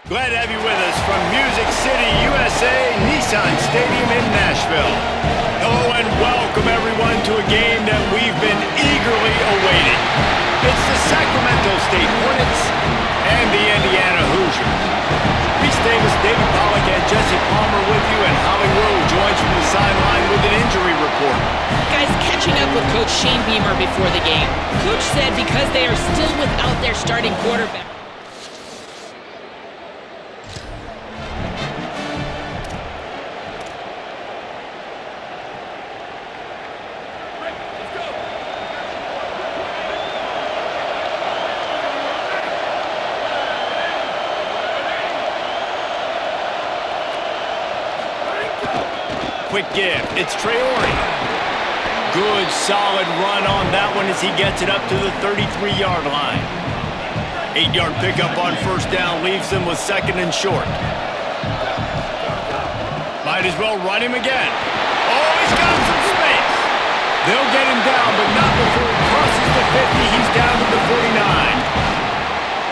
Glad to have you with us from Music City, USA, Nissan Stadium in Nashville. Hello and welcome everyone to a game that we've been eagerly awaiting. It's the Sacramento State Hornets and the Indiana Hoosiers. Reese Davis, David Pollack, and Jesse Palmer with you, and Holly Rowe joins from the sideline with an injury report. Guys, catching up with Coach Shane Beamer before the game. Coach said because they are still without their starting quarterback. Quick give. It's Traore. Good, solid run on that one as he gets it up to the 33-yard line. 8-yard pickup on first down leaves them with second and short. Might as well run him again. Oh, he's got some space. They'll get him down, but not before he crosses the 50. He's down to the 49.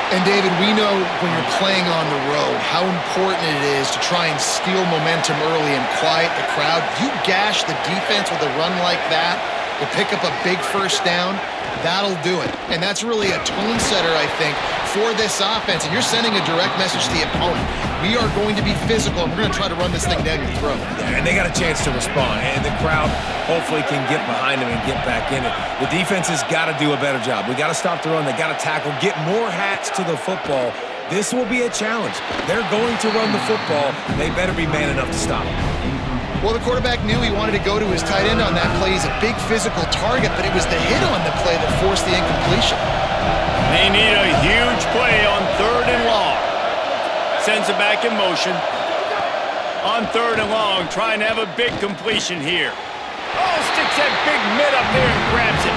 And, David, we know when you're playing on the road how important it is to try and steal momentum early and quiet the crowd. You gash the defense with a run like that to pick up a big first down, that'll do it. And that's really a tone setter, I think, for this offense. And you're sending a direct message to the opponent. We are going to be physical, and we're going to try to run this thing down your throat. Yeah, and they got a chance to respond, and the crowd hopefully can get behind them and get back in it. The defense has got to do a better job. We got to stop the run. They got to tackle, get more hats to the football. This will be a challenge. They're going to run the football. They better be man enough to stop it. Well, the quarterback knew he wanted to go to his tight end on that play. He's a big physical target, but it was the hit on the play that forced the incompletion. They need a huge play on third and long. Sends it back in motion. On third and long, trying to have a big completion here. Oh, sticks that big mid up there and grabs it.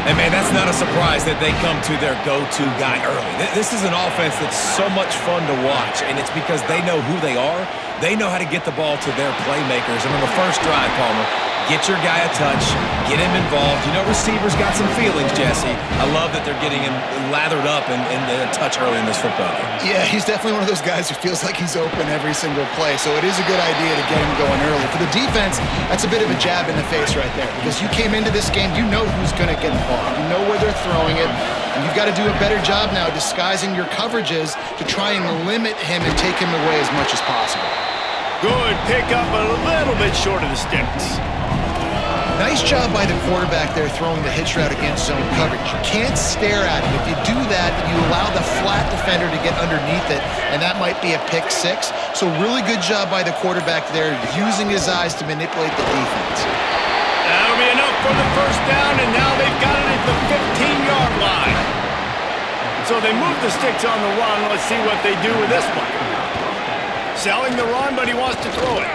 And, man, that's not a surprise that they come to their go-to guy early. This is an offense that's so much fun to watch, and it's because they know who they are. They know how to get the ball to their playmakers. And on the first drive, Palmer, get your guy a touch, get him involved. You know, receivers got some feelings, Jesse. I love that they're getting him lathered up and a touch early in this football game. Yeah, he's definitely one of those guys who feels like he's open every single play, so it is a good idea to get him going early. For the defense, that's a bit of a jab in the face right there, because you came into this game, you know who's going to get involved. You know where they're throwing it, and you've got to do a better job now disguising your coverages to try and limit him and take him away as much as possible. Good pickup, a little bit short of the sticks. Nice job by the quarterback there throwing the hitch route against zone coverage. You can't stare at it. If you do that, then you allow the flat defender to get underneath it, and that might be a pick six. So really good job by the quarterback there, using his eyes to manipulate the defense. That'll be enough for the first down, and now they've got it at the 15-yard line. So they move the sticks on the run. Let's see what they do with this one. Selling the run, but he wants to throw it.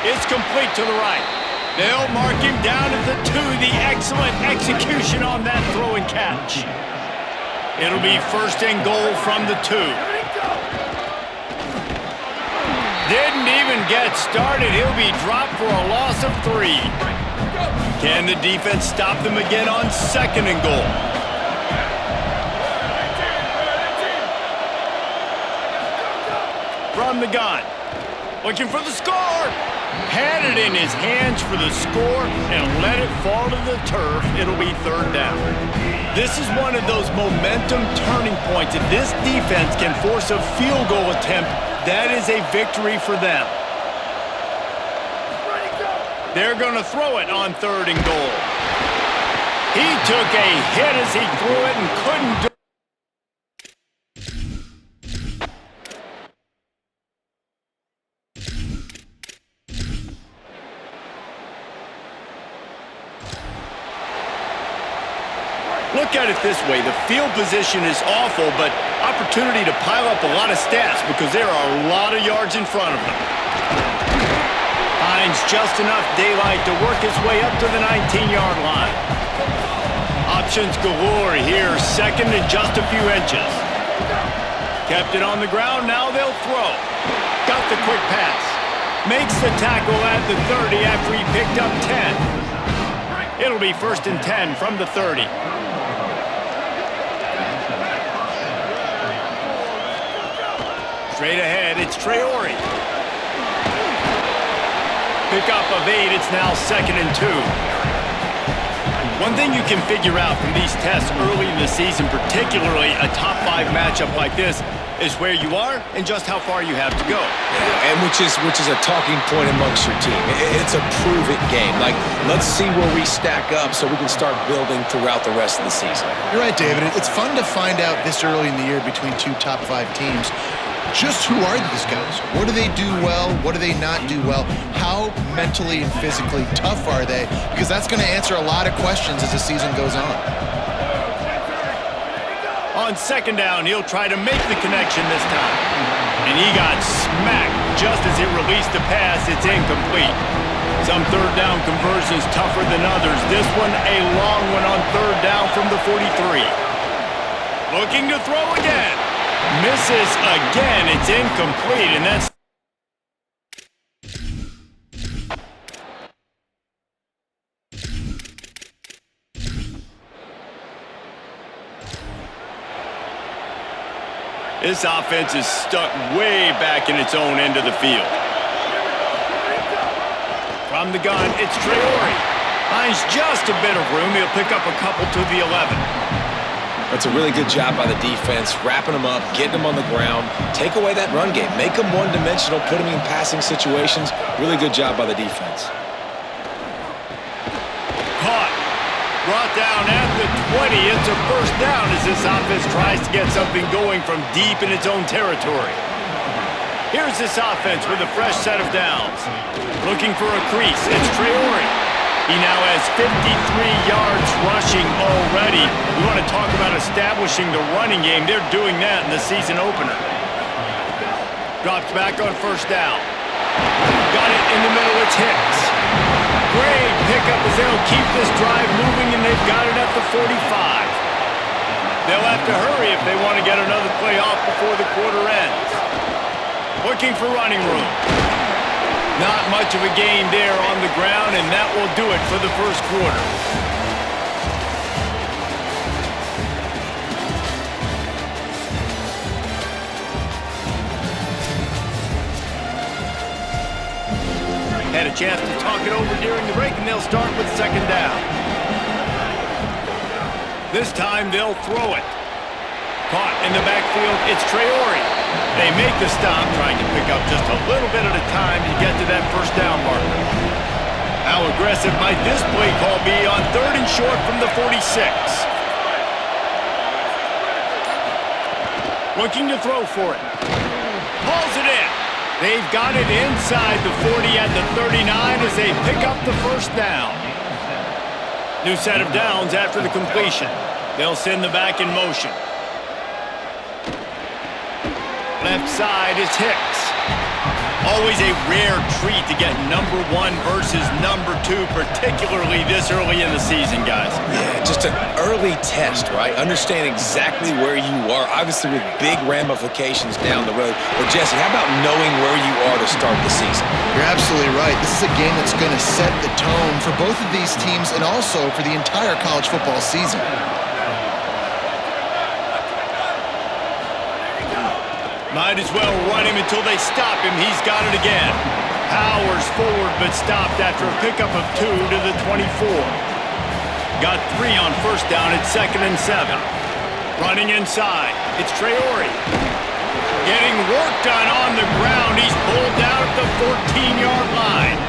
It's complete to the right. They'll mark him down at the 2. The excellent execution on that throw and catch. It'll be first and goal from the 2. Didn't even get started. He'll be dropped for a loss of 3. Can the defense stop them again on second and goal? From the gun. Looking for the score. Had it in his hands for the score and let it fall to the turf. It'll be third down. This is one of those momentum turning points. If this defense can force a field goal attempt, that is a victory for them. They're going to throw it on third and goal. He took a hit as he threw it and couldn't do it. Look at it this way, the field position is awful, but opportunity to pile up a lot of stats because there are a lot of yards in front of them. Finds just enough daylight to work his way up to the 19-yard line. Options galore here, second and just a few inches. Kept it on the ground, now they'll throw. Got the quick pass. Makes the tackle at the 30 after he picked up 10. It'll be first and 10 from the 30. Straight ahead, it's Traore. Pickup of 8, it's now 2nd and 2. One thing you can figure out from these tests early in the season, particularly a top 5 matchup like this, is where you are and just how far you have to go. Yeah, and which is a talking point amongst your team. It's a prove-it game. Like, let's see where we stack up so we can start building throughout the rest of the season. You're right, David. It's fun to find out this early in the year between 2 top 5 teams. Just who are these guys? What do they do well? What do they not do well? How mentally and physically tough are they? Because that's going to answer a lot of questions as the season goes on. On 2nd down, he'll try to make the connection this time. And he got smacked just as he released the pass. It's incomplete. Some 3rd down conversions tougher than others. This one, a long one on 3rd down from the 43. Looking to throw again. Misses again. It's incomplete, and that's... This offense is stuck way back in its own end of the field. From the gun, it's Traore. Finds just a bit of room. He'll pick up a couple to the 11. That's a really good job by the defense, wrapping them up, getting them on the ground, take away that run game, make them one-dimensional, put them in passing situations. Really good job by the defense. Caught. Brought down at the 20. It's a 1st down as this offense tries to get something going from deep in its own territory. Here's this offense with a fresh set of downs. Looking for a crease. It's Traore. He now has 53 yards rushing already. We want to talk about establishing the running game. They're doing that in the season opener. Drops back on 1st down. Got it in the middle. It's Hicks. Great pickup as they'll keep this drive moving, and they've got it at the 45. They'll have to hurry if they want to get another play off before the quarter ends. Looking for running room. Not much of a gain there on the ground, and that will do it for the 1st quarter. Had a chance to talk it over during the break, and they'll start with 2nd down. This time they'll throw it. Caught in the backfield, it's Traore. They make the stop, trying to pick up just a little bit at a time to get to that 1st down marker. How aggressive might this play call be on 3rd and short from the 46? Looking to throw for it. Hauls it in. They've got it inside the 40 at the 39 as they pick up the 1st down. New set of downs after the completion. They'll send the back in motion. Left side is Hicks. Always a rare treat to get number 1 versus number 2, particularly this early in the season, guys. Yeah, just an early test, right? Understand exactly where you are, obviously with big ramifications down the road. But, Jesse, how about knowing where you are to start the season? You're absolutely right. This is a game that's going to set the tone for both of these teams and also for the entire college football season. Might as well run him until they stop him. He's got it again. Powers forward, but stopped after a pickup of 2 to the 24. Got 3 on 1st down at 2nd and 7. Running inside. It's Traore. Getting work done on the ground. He's pulled down at the 14-yard line.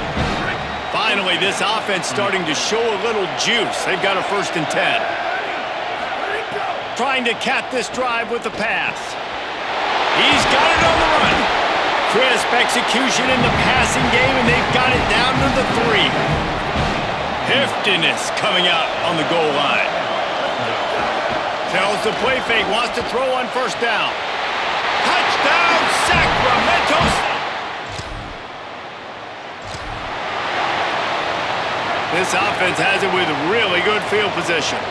Finally, this offense starting to show a little juice. They've got a 1st and 10. Trying to cap this drive with the pass. He's got it on the run. Crisp execution in the passing game, and they've got it down to the 3. Heftiness coming out on the goal line. Tells the play fake, wants to throw on 1st down. Touchdown, Sacramento! This offense has it with really good field position.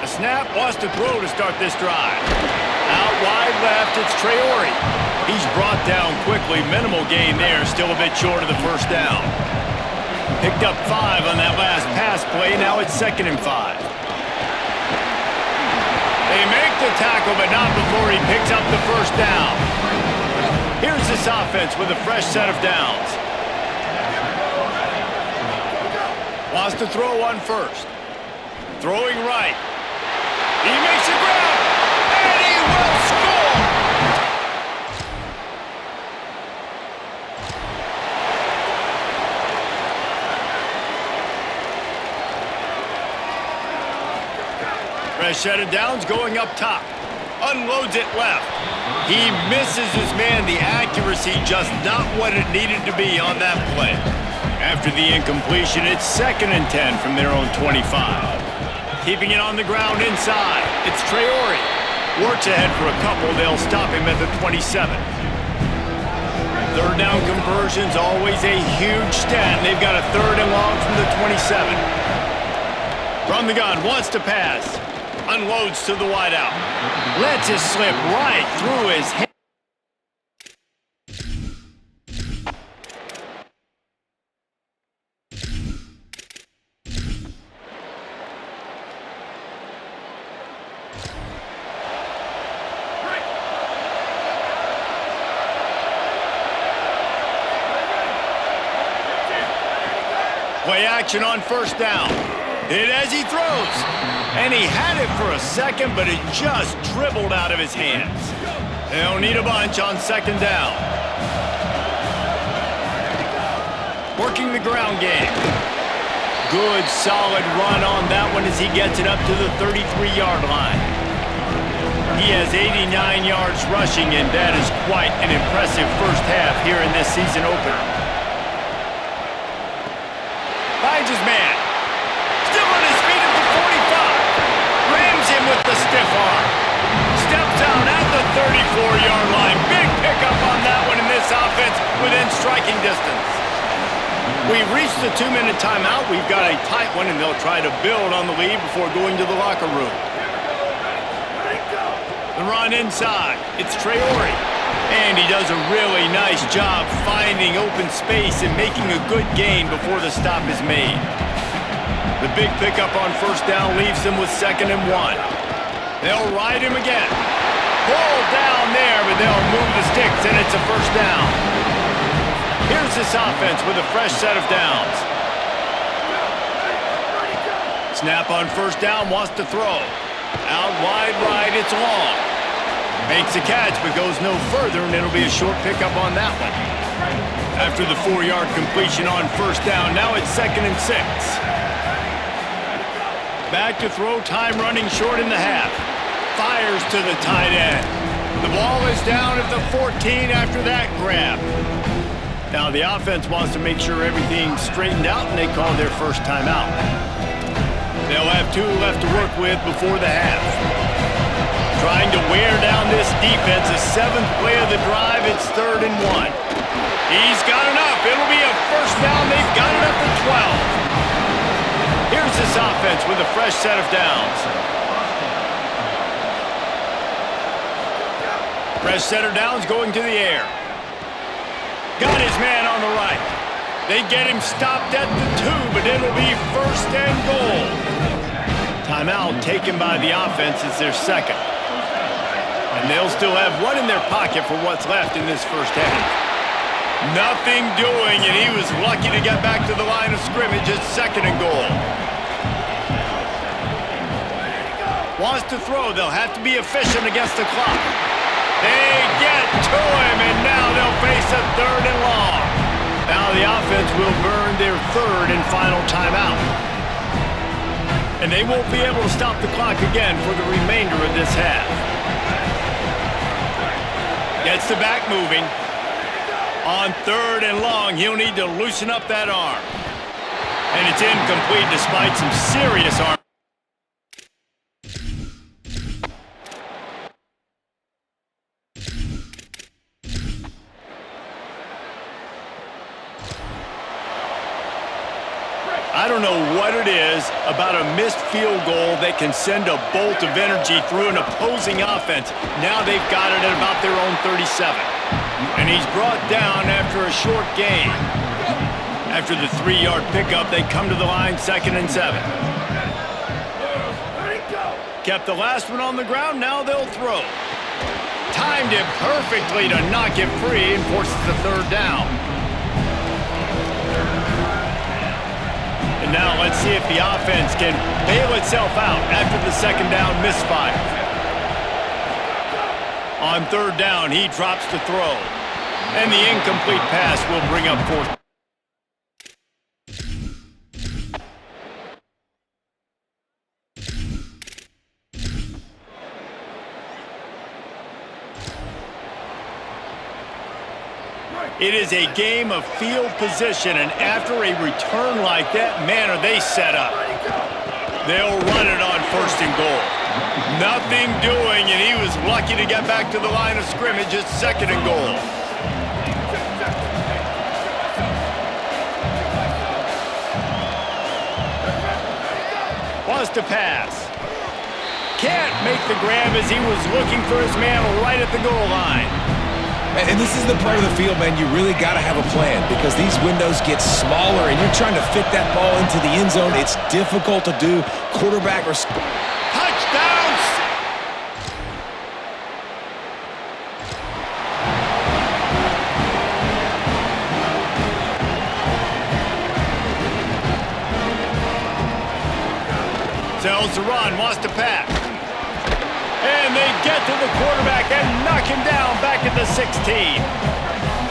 Snap, wants to throw to start this drive. Out wide left, it's Traore. He's brought down quickly. Minimal gain there, still a bit short of the 1st down. Picked up 5 on that last pass play. Now it's 2nd and 5. They make the tackle, but not before he picks up the first down. Here's this offense with a fresh set of downs. Wants to throw on first. Throwing right. He makes a grab, and he will score! Fresh set of downs going up top. Unloads it left. He misses his man. The accuracy just not what it needed to be on that play. After the incompletion, it's 2nd and 10 from their own 25. Keeping it on the ground inside. It's Traore. Works ahead for a couple. They'll stop him at the 27. Third down conversion's always a huge stat. They've got a 3rd and long from the 27. From the gun, wants to pass. Unloads to the wideout. Lets it slip right through his head. Play action on first down. Hit as he throws. And he had it for a second, but it just dribbled out of his hands. They'll need a bunch on 2nd down. Working the ground game. Good, solid run on that one as he gets it up to the 33-yard line. He has 89 yards rushing, and that is quite an impressive first half here in this season opener. Finds his man. Still on his feet at the 45. Rams him with the stiff arm. Steps out at the 34-yard line. Big pickup on that one in this offense within striking distance. We've reached the 2-minute timeout. We've got a tight one, and they'll try to build on the lead before going to the locker room. The run inside. It's Traore. And he does a really nice job finding open space and making a good gain before the stop is made. The big pickup on first down leaves them with 2nd and 1. They'll ride him again. Pulled down there, but they'll move the sticks, and it's a first down. Here's this offense with a fresh set of downs. Snap on first down, wants to throw. Out wide right, it's long. Makes a catch, but goes no further, and it'll be a short pickup on that one. After the 4-yard completion on first down, now it's 2nd and 6. Back to throw, time running short in the half. Fires to the tight end. The ball is down at the 14 after that grab. Now the offense wants to make sure everything's straightened out, and they call their first timeout. They'll have 2 left to work with before the half. Trying to wear down this defense. The 7th play of the drive, it's 3rd and 1. He's got enough. It'll be a first down. They've got it up to 12. Here's this offense with a fresh set of downs. Fresh set of downs going to the air. Got his man on the right. They get him stopped at the 2, but it'll be 1st and goal. Timeout taken by the offense. It's their 2nd. And they'll still have 1 in their pocket for what's left in this first half. Nothing doing, and he was lucky to get back to the line of scrimmage. It's 2nd and goal. Wants to throw. They'll have to be efficient against the clock. They get to him, and now they'll face a 3rd and long. Now the offense will burn their 3rd and final timeout. And they won't be able to stop the clock again for the remainder of this half. Gets the back moving. On 3rd and long, he'll need to loosen up that arm. And it's incomplete despite some serious arm. I don't know what it is about a missed field goal that can send a bolt of energy through an opposing offense. Now they've got it at about their own 37. And he's brought down after a short gain. After the 3-yard pickup, they come to the line 2nd and 7. Kept the last one on the ground, now they'll throw. Timed it perfectly to knock it free and forces the third down. And now let's see if the offense can bail itself out after the second down misfire. On third down, he drops to throw. And the incomplete pass will bring up fourth. It is a game of field position, and after a return like that, man, are they set up. They'll run it on first and goal. Nothing doing, and he was lucky to get back to the line of scrimmage at second and goal. Wants to pass. Can't make the grab as he was looking for his man right at the goal line. And this is the part of the field, man, you really got to have a plan because these windows get smaller and you're trying to fit that ball into the end zone. It's difficult to do. Quarterback or... Touchdown! Sells the run, wants to pass. And they get to the quarterback and knock him down back at the 16.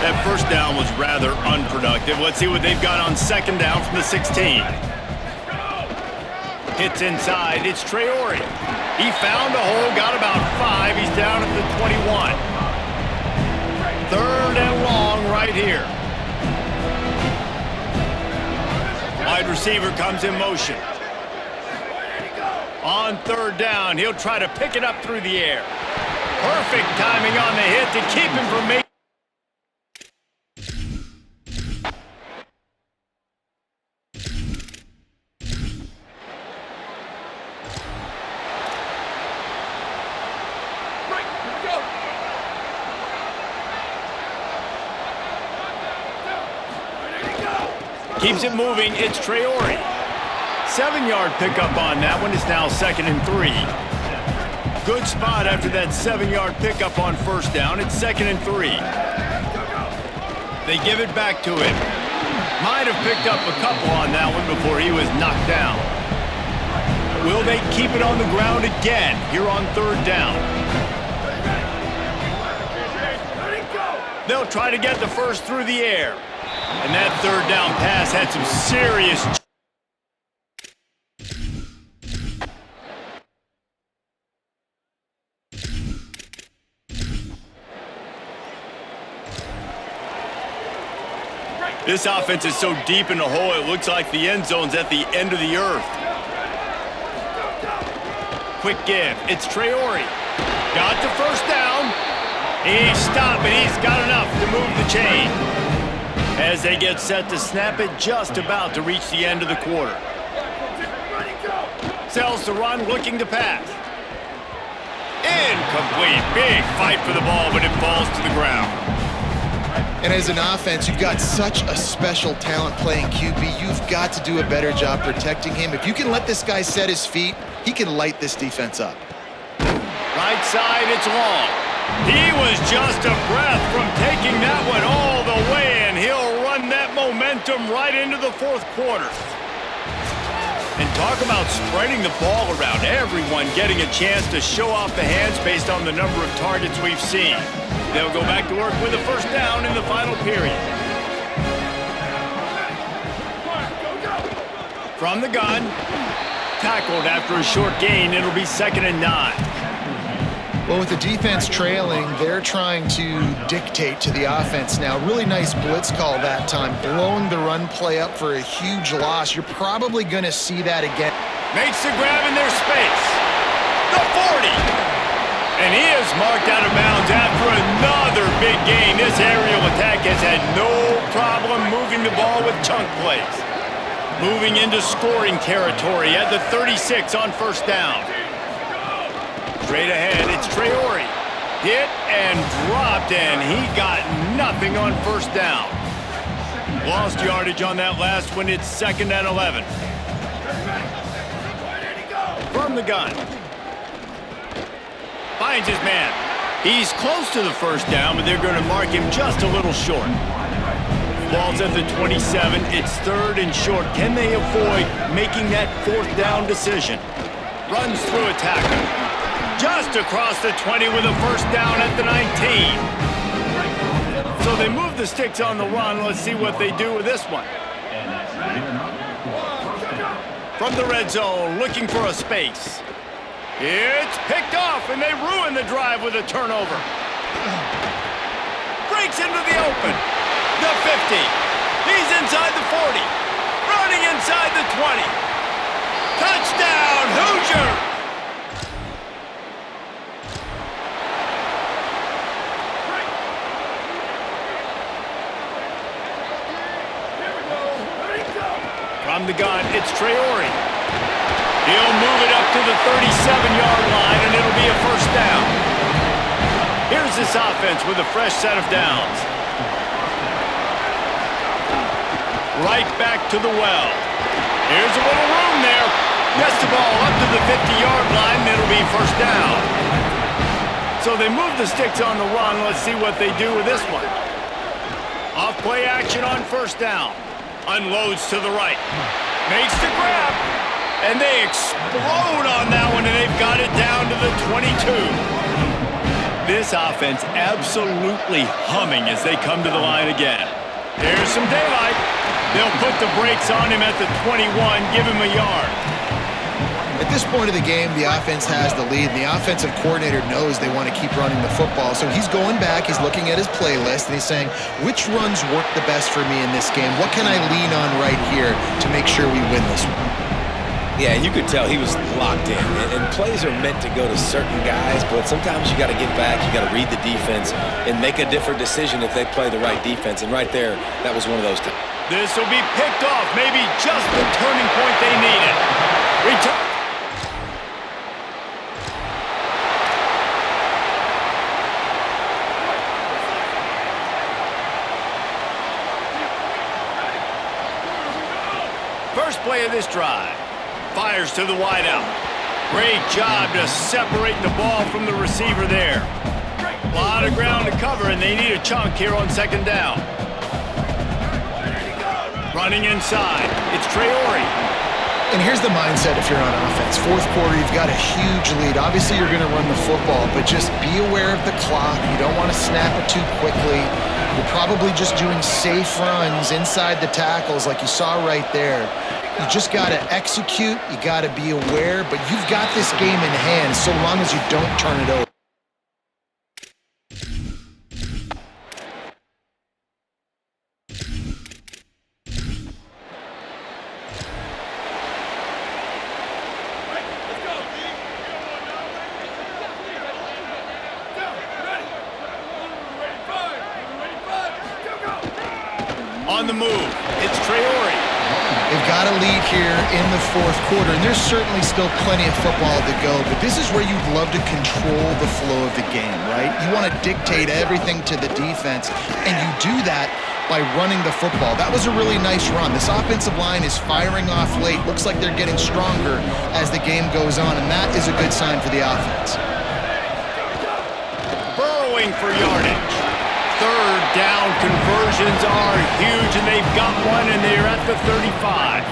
That first down was rather unproductive. Let's see what they've got on second down from the 16. Hits inside. It's Traore. He found a hole, got about 5. He's down at the 21. Third and long right here. Wide receiver comes in motion. On third down, he'll try to pick it up through the air. Perfect timing on the hit to keep him from making. Keeps it moving, it's Traore. 7-yard pickup on that one. Is now second and 3. Good spot after that 7-yard pickup on first down. It's second and 3. They give it back to him. Might have picked up a couple on that one before he was knocked down. Will they keep it on the ground again here on third down? They'll try to get the first through the air. And that third down pass had some serious... This offense is so deep in the hole, it looks like the end zone's at the end of the earth. Quick give. It's Traore. Got the first down. He's stopped, but he's got enough to move the chain. As they get set to snap it, just about to reach the end of the quarter. Sells the run, looking to pass. Incomplete. Big fight for the ball, but it falls to the ground. And as an offense, you've got such a special talent playing QB. You've got to do a better job protecting him. If you can let this guy set his feet, he can light this defense up. Right side, it's long. He was just a breath from taking that one all the way, and he'll run that momentum right into the fourth quarter. And talk about spreading the ball around. Everyone getting a chance to show off the hands based on the number of targets we've seen. They'll go back to work with a first down in the final period. From the gun. Tackled after a short gain. It'll be second and 9. Well, with the defense trailing, they're trying to dictate to the offense now. Really nice blitz call that time, blowing the run play up for a huge loss. You're probably going to see that again. Makes the grab in their space. The 40. And he is marked out of bounds after another big gain. This aerial attack has had no problem moving the ball with chunk plays. Moving into scoring territory at the 36 on first down. Straight ahead, it's Traore. Hit and dropped, and he got nothing on first down. Lost yardage on that last one. It's second and 11. From the gun. finds his man. He's close to the first down, but they're going to mark him just a little short. Ball's at the 27. It's 3rd and short. Can they avoid making that 4th down decision? Runs through a tackle. Just across the 20 with a first down at the 19. So they move the sticks on the run. Let's see what they do with this one. From the red zone, looking for a space. It's picked off, and they ruin the drive with a turnover. Breaks into the open. The 50. He's inside the 40. Running inside the 20. Touchdown, Hoosier! From the gun, it's Traore. He'll move it up to the 37-yard line, and it'll be a first down. Here's this offense with a fresh set of downs. Right back to the well. Here's a little room there. Gets the ball up to the 50-yard line, and it'll be first down. So they move the sticks on the run. Let's see what they do with this one. Off play action on first down. Unloads to the right. Makes the grab. And they explode on that one, and they've got it down to the 22. This offense absolutely humming as they come to the line again. There's some daylight. They'll put the brakes on him at the 21, give him a yard. At this point of the game, the offense has the lead, and the offensive coordinator knows they want to keep running the football. So he's going back, he's looking at his playlist, and he's saying, which runs work the best for me in this game? What can I lean on right here to make sure we win this one? Yeah, you could tell he was locked in. And plays are meant to go to certain guys, but sometimes you got to get back, you got to read the defense, and make a different decision if they play the right defense. And right there, that was one of those times. This will be picked off, maybe just the turning point they needed. First play of this drive. Fires to the wideout. Great job to separate the ball from the receiver there. A lot of ground to cover, and they need a chunk here on second down. Running inside. It's Traore. And here's the mindset if you're on offense. 4th quarter, you've got a huge lead. Obviously, you're going to run the football, but just be aware of the clock. You don't want to snap it too quickly. You're probably just doing safe runs inside the tackles like you saw right there. You just got to execute. You got to be aware, but you've got this game in hand so long as you don't turn it over. On the move, it's Traore. They've got a lead here in the 4th quarter, and there's certainly still plenty of football to go, but this is where you'd love to control the flow of the game, right? You want to dictate everything to the defense, and you do that by running the football. That was a really nice run. This offensive line is firing off late. Looks like they're getting stronger as the game goes on, and that is a good sign for the offense. Burrowing for yardage. 3rd down conversions are huge, and they've got one, and they're at the 35.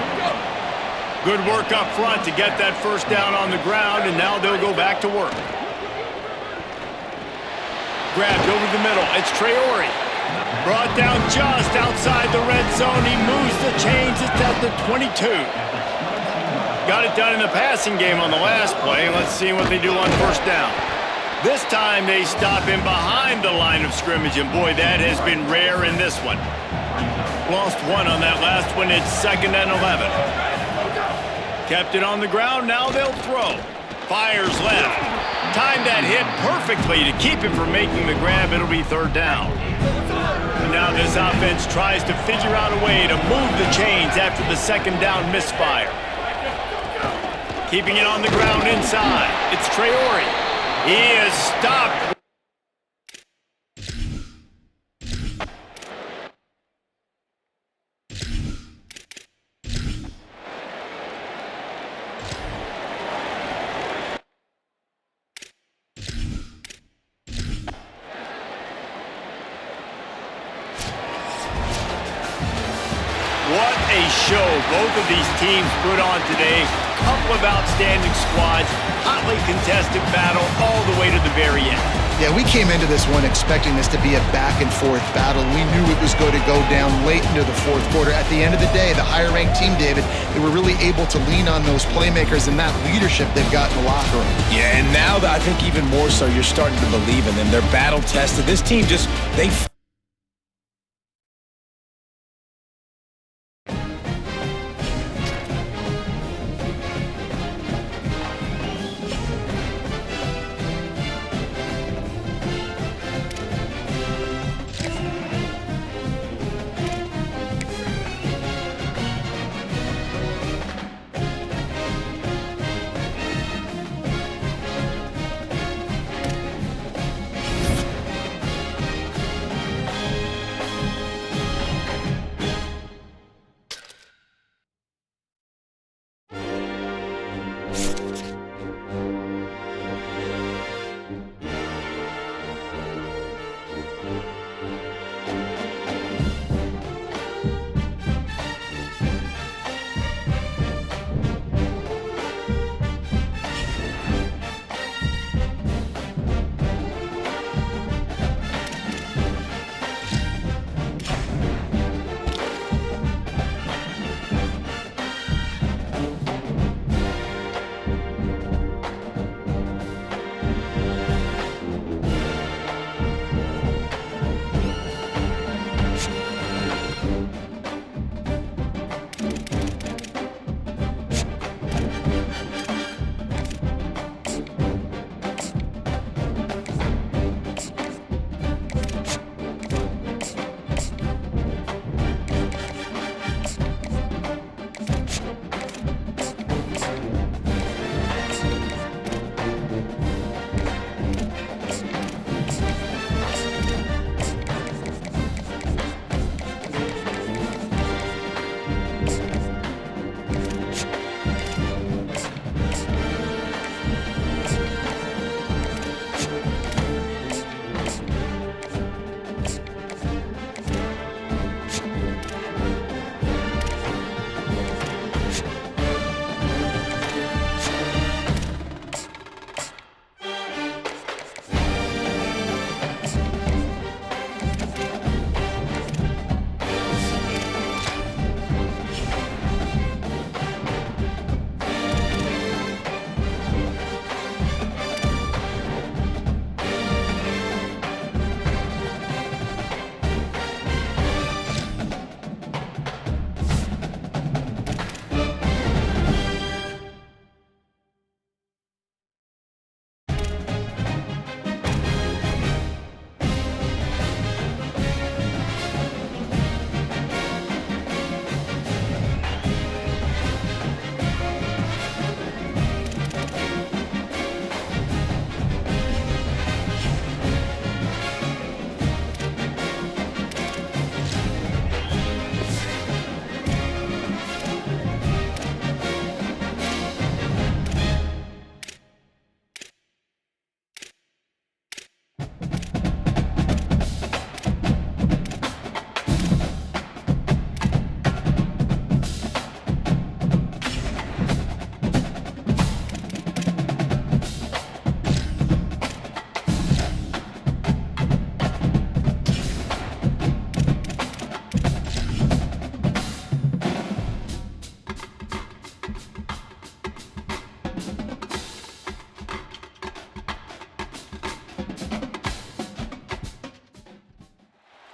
Good work up front to get that first down on the ground, and now they'll go back to work. Grabbed over the middle. It's Traore. Brought down just outside the red zone. He moves the chains. It's at the 22. Got it done in the passing game on the last play. Let's see what they do on first down. This time they stop him behind the line of scrimmage, and boy, that has been rare in this one. Lost one on that last one. It's 2nd and 11. Kept it on the ground. Now they'll throw. Fires left. Timed that hit perfectly to keep him from making the grab. It'll be 3rd down. And now this offense tries to figure out a way to move the chains after the 2nd down misfire. Keeping it on the ground inside. It's Traore. He is stopped. a show both of these teams put on today. Couple of outstanding squads, hotly contested battle all the way to the very end. Yeah, we came into this one expecting this to be a back-and-forth battle. We knew it was going to go down late into the fourth quarter. At the end of the day, the higher-ranked team, David, they were really able to lean on those playmakers and that leadership they've got in the locker room. Yeah, and now I think even more so, you're starting to believe in them. They're battle-tested. This team they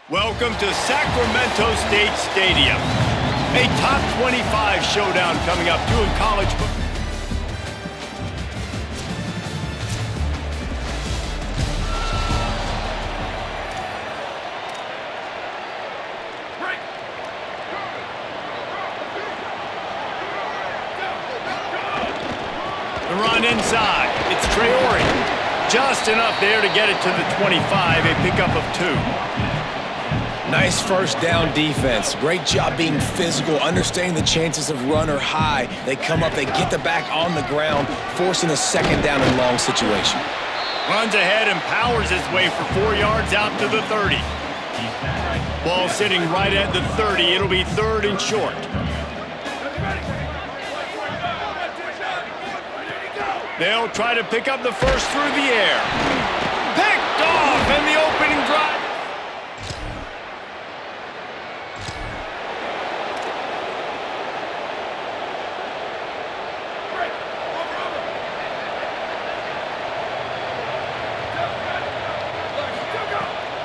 Welcome to Sacramento State Stadium. A top 25 showdown coming up doing college football. The run inside. It's Traore. Just enough there to get it to the 25, a pickup of 2. Nice first down defense. Great job being physical, understanding the chances of run are high. They come up, they get the back on the ground, forcing a second down and long situation. Runs ahead and powers his way for 4 yards out to the 30. Ball sitting right at the 30. It'll be 3rd and short. They'll try to pick up the first through the air. Picked off in the opening drive.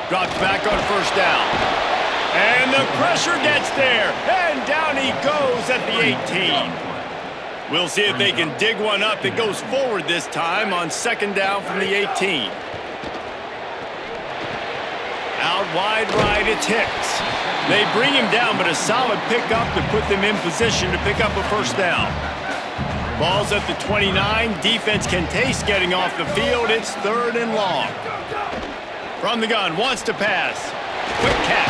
Drops back on 1st down. And the pressure gets there. And down he goes at the 18. We'll see if they can dig one up that goes forward this time on 2nd down from the 18. Out wide right, it's Hicks. They bring him down, but a solid pickup to put them in position to pick up a 1st down. Ball's at the 29. Defense can taste getting off the field. It's 3rd and long. From the gun, wants to pass. Quick catch.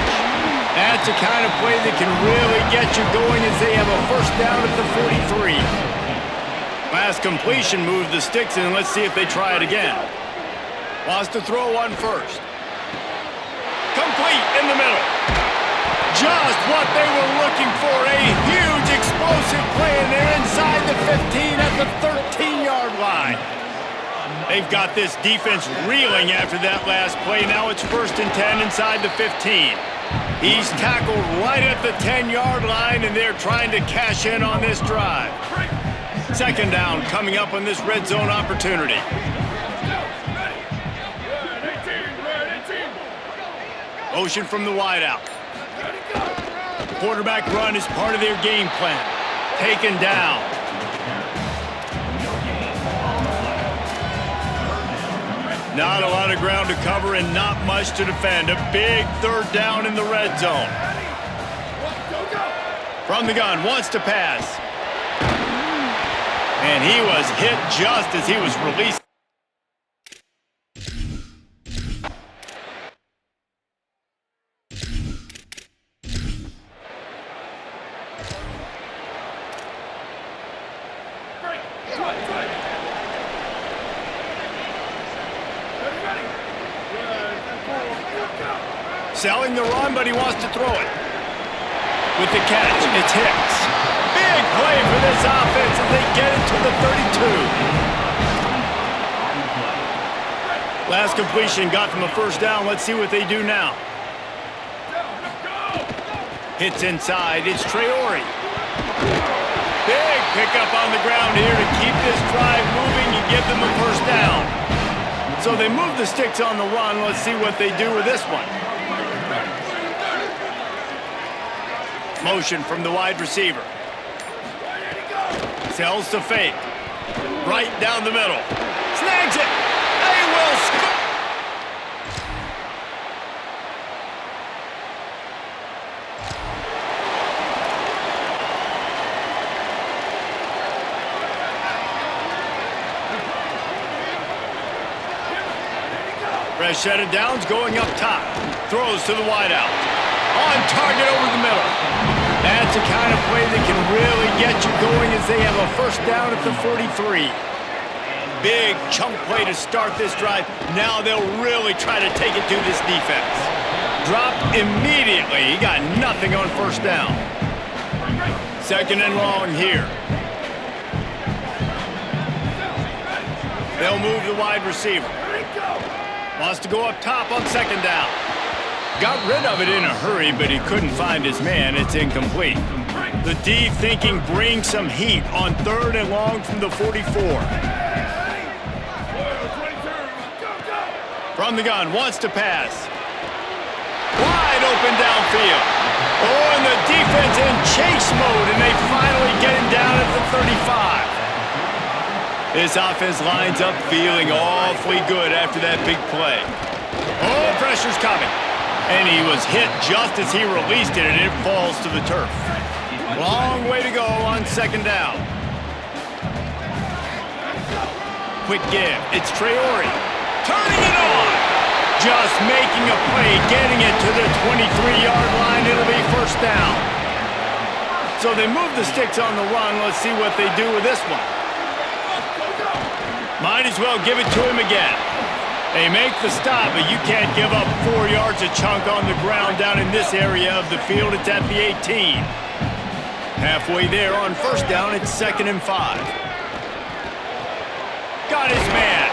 That's the kind of play that can really get you going as they have a 1st down at the 43. Last completion moved the sticks in. Let's see if they try it again. Wants to throw one first. Complete in the middle. Just what they were looking for. A huge explosive play, and they're inside the 15 at the 13-yard line. They've got this defense reeling after that last play. Now it's 1st and 10 inside the 15. He's tackled right at the 10-yard line, and they're trying to cash in on this drive. 2nd down coming up on this red zone opportunity. Motion from the wideout. Quarterback run is part of their game plan. Taken down. Not a lot of ground to cover and not much to defend. A big 3rd down in the red zone. From the gun, wants to pass. And he was hit just as he was released. Selling the run, but he wants to throw it. With the catch, it's Hicks. Big play for this offense as they get it to the 32. Last completion got them a 1st down. Let's see what they do now. Hits inside. It's Traore. Big pickup on the ground here to keep this drive moving and give them a 1st down. So they move the sticks on the run. Let's see what they do with this one. Motion from the wide receiver. Sells to fake. Right down the middle. Snags it. They will score. Fresh set of downs going up top. Throws to the wideout. On target over the middle. That's the kind of play that can really get you going as they have a 1st down at the 43. Big chunk play to start this drive. Now they'll really try to take it to this defense. Dropped immediately. He got nothing on 1st down. 2nd and long here. They'll move the wide receiver. Wants to go up top on 2nd down. Got rid of it in a hurry, but he couldn't find his man. It's incomplete. The D thinking bring some heat on 3rd and long from the 44. From the gun, wants to pass. Wide open downfield. Oh, and the defense in chase mode, and they finally get him down at the 35. This offense lines up feeling awfully good after that big play. Oh, pressure's coming. And he was hit just as he released it, and it falls to the turf. Long way to go on 2nd down. Quick give. It's Traore. Turning it on. Just making a play, getting it to the 23-yard line. It'll be 1st down. So they move the sticks on the run. Let's see what they do with this one. Might as well give it to him again. They make the stop, but you can't give up 4 yards a chunk on the ground down in this area of the field. It's at the 18. Halfway there on first down, it's 2nd and 5. Got his man.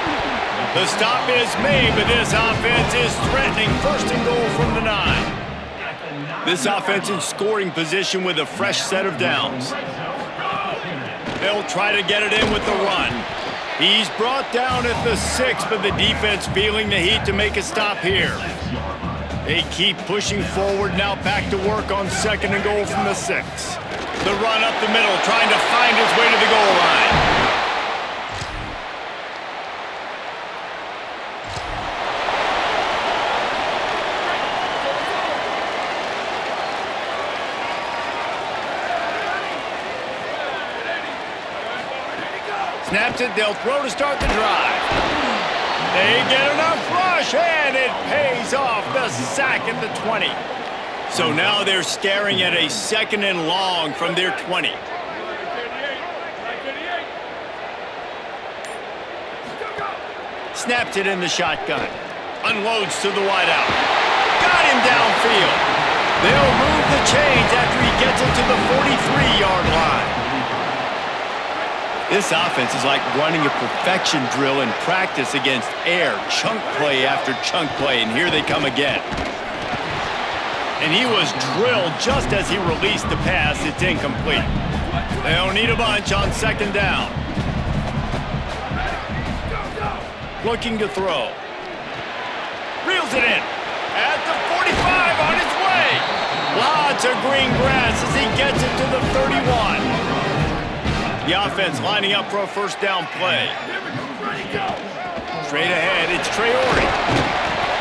The stop is made, but this offense is threatening 1st and goal from the 9. This offense in scoring position with a fresh set of downs. They'll try to get it in with the run. He's brought down at the 6, but the defense feeling the heat to make a stop here. They keep pushing forward, now back to work on 2nd and goal from the 6. The run up the middle, trying to find his way to the goal line. Snaps it, they'll throw to start the drive. They get enough rush, and it pays off. The sack at the 20. So now they're staring at a 2nd and long from their 20. Snaps it in the shotgun. Unloads to the wideout. Got him downfield. They'll move the chains after he gets it to the 43-yard line. This offense is like running a perfection drill in practice against air. Chunk play after chunk play, and here they come again. And he was drilled just as he released the pass. It's incomplete. They'll need a bunch on 2nd down. Looking to throw. Reels it in. At the 45 on his way. Lots of green grass as he gets it to the 31. The offense lining up for a 1st down play. Straight ahead, it's Traore.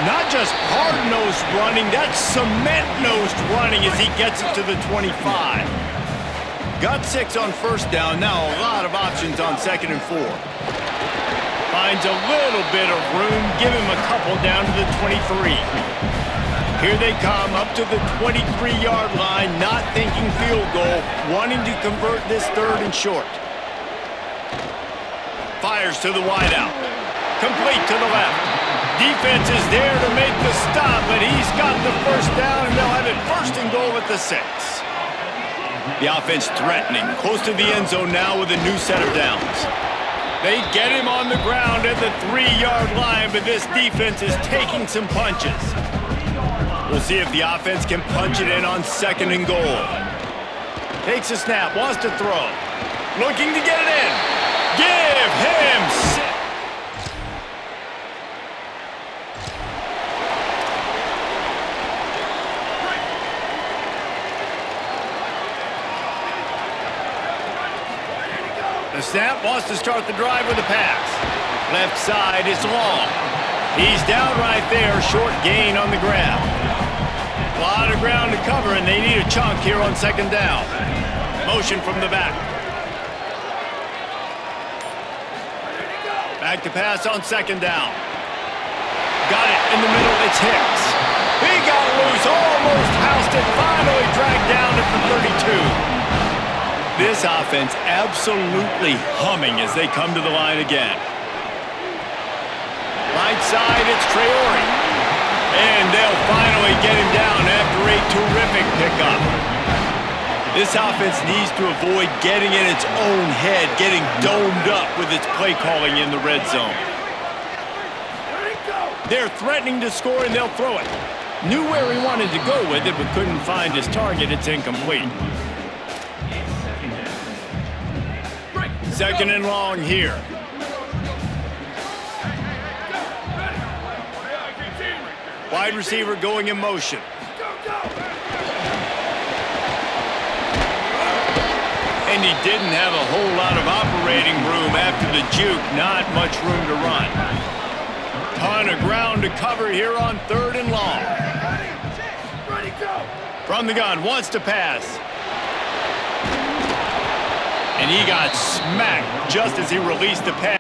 Not just hard-nosed running, that's cement-nosed running as he gets it to the 25. Got 6 on 1st down, now a lot of options on 2nd and 4. Finds a little bit of room, give him a couple down to the 23. Here they come up to the 23-yard line, not thinking field goal, wanting to convert this 3rd and short. Fires to the wideout. Complete to the left. Defense is there to make the stop, but he's got the 1st down, and they'll have it 1st and goal at the 6. The offense threatening, close to the end zone now with a new set of downs. They get him on the ground at the 3-yard line, but this defense is taking some punches. We'll see if the offense can punch it in on 2nd and goal. Takes a snap, wants to throw. Looking to get it in. Give him 6. The snap wants to start the drive with a pass. Left side is long. He's down right there, short gain on the ground. A lot of ground to cover, and they need a chunk here on 2nd down. Motion from the back. Back to pass on 2nd down. Got it in the middle, it's Hicks. He got loose, almost housed it, finally dragged down at the 32. This offense absolutely humming as they come to the line again. Right side, it's Traore. And they'll finally get him down after a terrific pickup. This offense needs to avoid getting in its own head, getting domed up with its play calling in the red zone. They're threatening to score, and they'll throw it. Knew where he wanted to go with it, but couldn't find his target. It's incomplete. 2nd and long here. Wide receiver going in motion. And he didn't have a whole lot of operating room after the juke. Not much room to run. Ton of ground to cover here on 3rd and long. From the gun, wants to pass. And he got smacked just as he released the pass.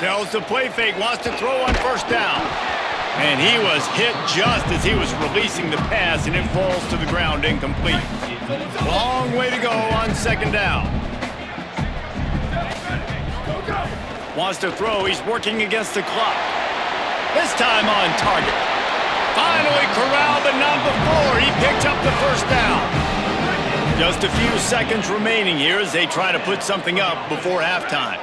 Tells the play fake, wants to throw on first down. And he was hit just as he was releasing the pass, and it falls to the ground incomplete. Long way to go on second down. Wants to throw, he's working against the clock. This time on target. Finally corralled, but not before. He picked up the first down. Just a few seconds remaining here as they try to put something up before halftime.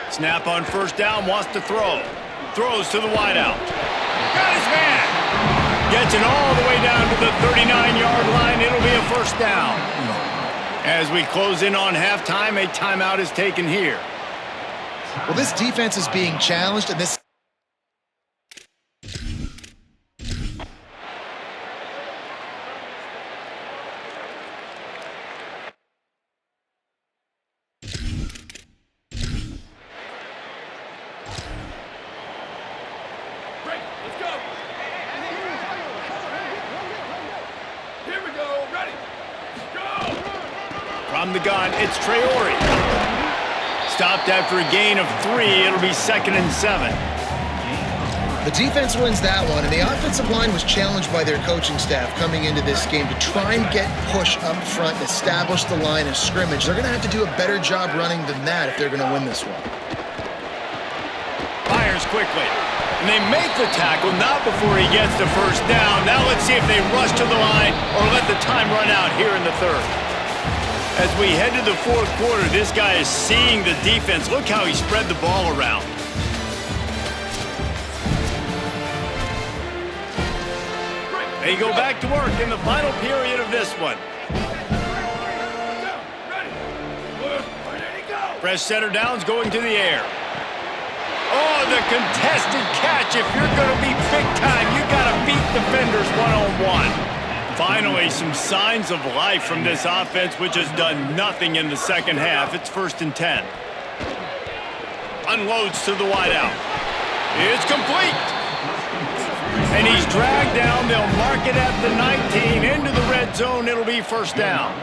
Snap on first down, wants to throw. Throws to the wideout. Got his man. Gets it all the way down to the 39-yard line. It'll be a first down. As we close in on halftime, a timeout is taken here. Well, this defense is being challenged, and this... From the gun, it's Traore. Stopped after a gain of 3. It'll be 2nd and 7. The defense wins that one, and the offensive line was challenged by their coaching staff coming into this game to try and get push up front and establish the line of scrimmage. They're going to have to do a better job running than that if they're going to win this one. Fires quickly. And they make the tackle, not before he gets the first down. Now let's see if they rush to the line or let the time run out here in the third. As we head to the fourth quarter, this guy is seeing the defense. Look how he spread the ball around. They go back to work in the final period of this one. Fresh center downs going to the air. Oh, the contested catch. If you're going to be big time, you got to beat defenders one-on-one. Finally, some signs of life from this offense, which has done nothing in the second half. It's 1st and 10. Unloads to the wideout. It's complete. And he's dragged down. They'll mark it at the 19. Into the red zone. It'll be first down.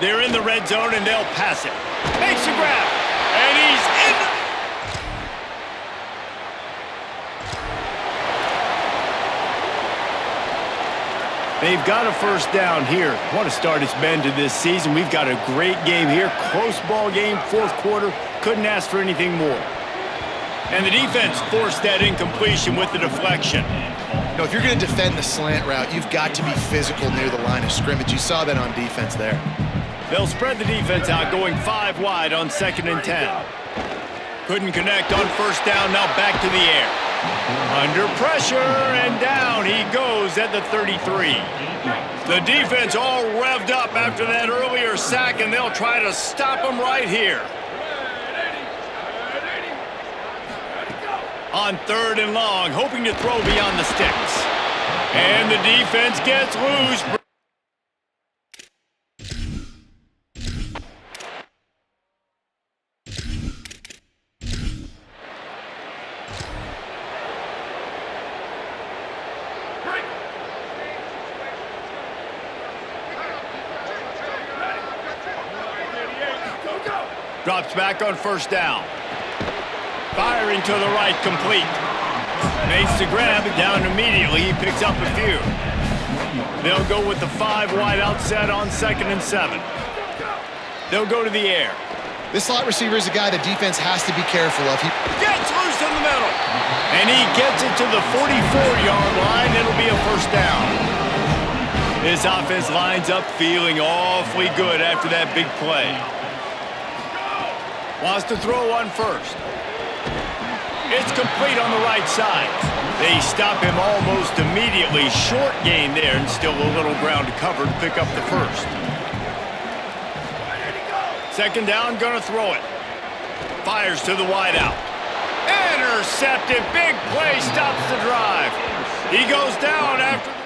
They're in the red zone, and they'll pass it. Makes a grab. And he's in the... They've got a first down here. What a start it's been to this season. We've got a great game here. Close ball game, fourth quarter. Couldn't ask for anything more. And the defense forced that incompletion with the deflection. No, if you're going to defend the slant route, you've got to be physical near the line of scrimmage. You saw that on defense there. They'll spread the defense out, going 5 wide on 2nd and 10. Couldn't connect on first down. Now back to the air. Under pressure, and down he goes at the 33. The defense all revved up after that earlier sack, and they'll try to stop him right here. On 3rd and long, hoping to throw beyond the sticks. And the defense gets loose. Drops back on first down. Firing to the right, complete. Makes the grab, down immediately. He picks up a few. They'll go with the 5 wide out set on 2nd and 7. They'll go to the air. This slot receiver is a guy the defense has to be careful of. He gets loose in the middle. And he gets it to the 44-yard line. It'll be a first down. This offense lines up feeling awfully good after that big play. Wants to throw on first. It's complete on the right side. They stop him almost immediately. Short gain there, and still a little ground to cover to pick up the first. 2nd down, gonna throw it. Fires to the wideout. Intercepted, big play, stops the drive. He goes down after...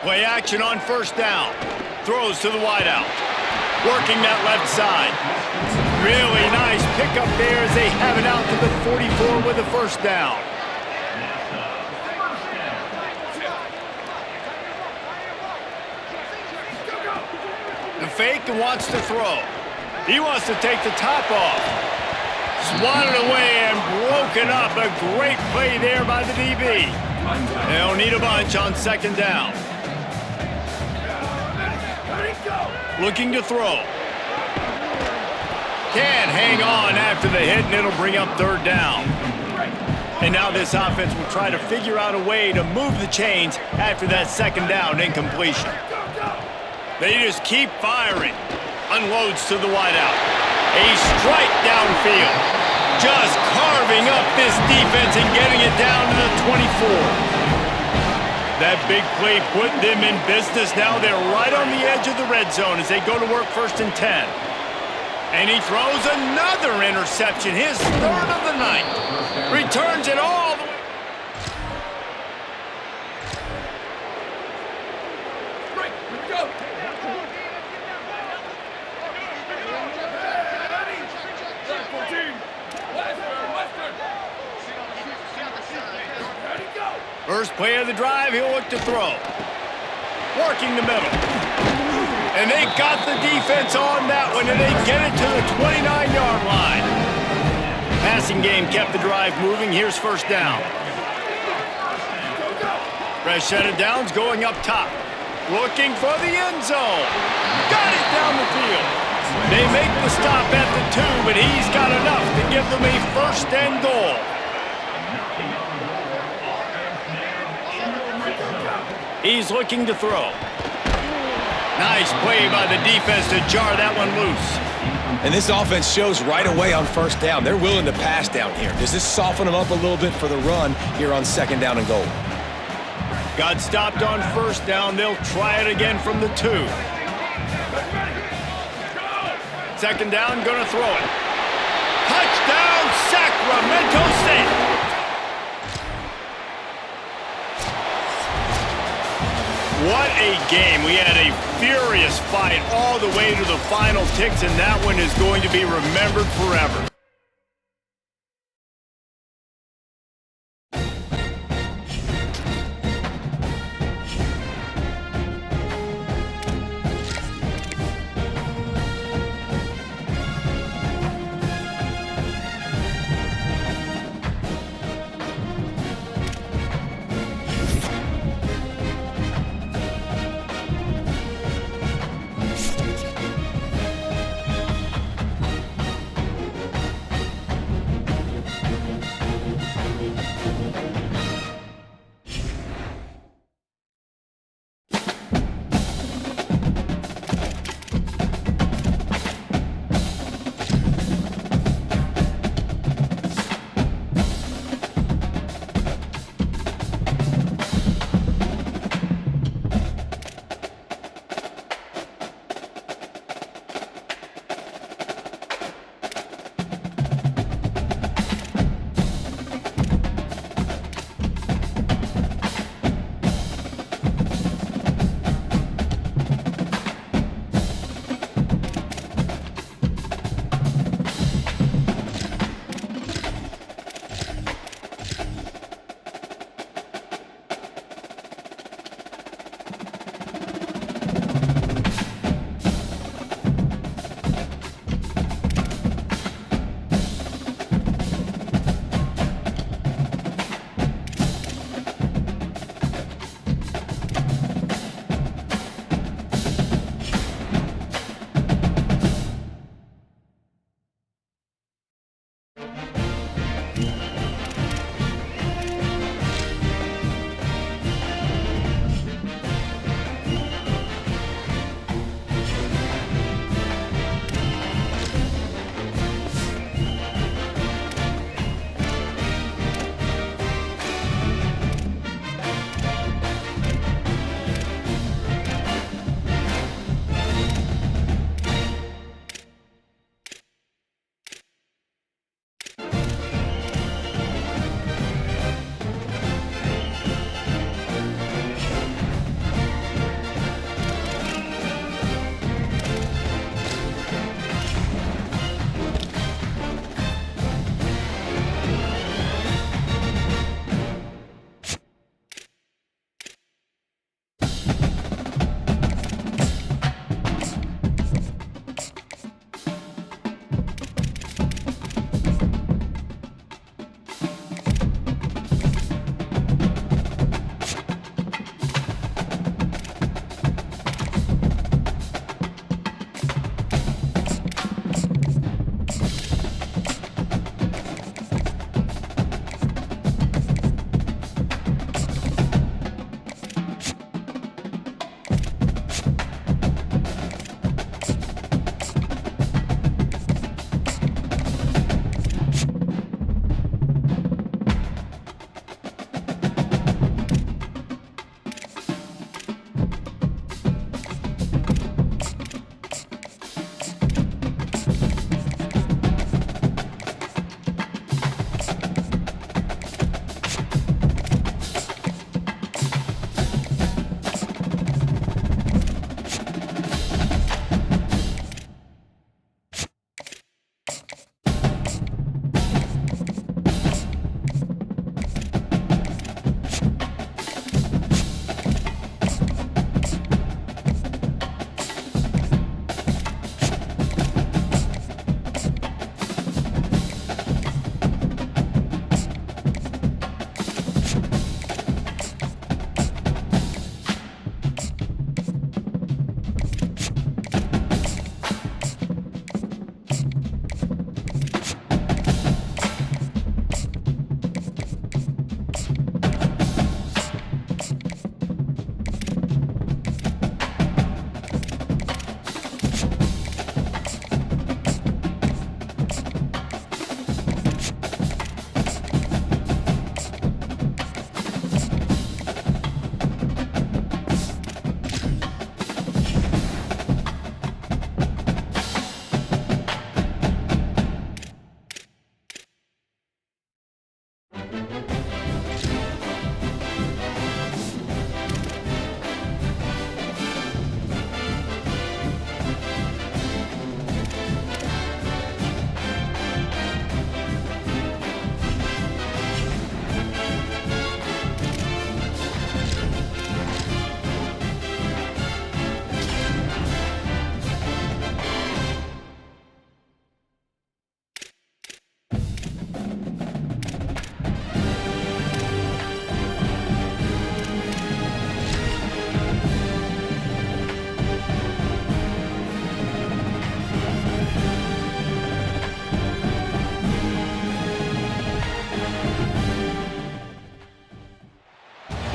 Play action on first down. Throws to the wideout. Working that left side. Really nice pickup there as they have it out to the 44 with a first down. The fake and wants to throw. He wants to take the top off. Swatted away and broken up. A great play there by the DB. They'll need a bunch on second down. Looking to throw. Can't hang on after the hit, and it'll bring up third down. And now this offense will try to figure out a way to move the chains after that second down incompletion. They just keep firing. Unloads to the wideout. A strike downfield. Just carving up this defense and getting it down to the 24. That big play put them in business. Now they're right on the edge of the red zone as they go to work 1st and 10. And he throws another interception, his third of the night. Returns it all the way. Break, here we go. First play of the drive, he'll look to throw. Working the middle. And they got the defense on that one, and they get it to the 29-yard line. Passing game kept the drive moving. Here's first down. Fresh set of downs going up top. Looking for the end zone. Got it down the field. They make the stop at the 2, but he's got enough to give them a first and goal. He's looking to throw. Nice play by the defense to jar that one loose. And this offense shows right away on first down. They're willing to pass down here. Does this soften them up a little bit for the run here on second down and goal? Got stopped on first down. They'll try it again from the 2. Second down, gonna throw it. Touchdown, Sacramento State. What a game. We had a furious fight all the way to the final ticks, and that one is going to be remembered forever.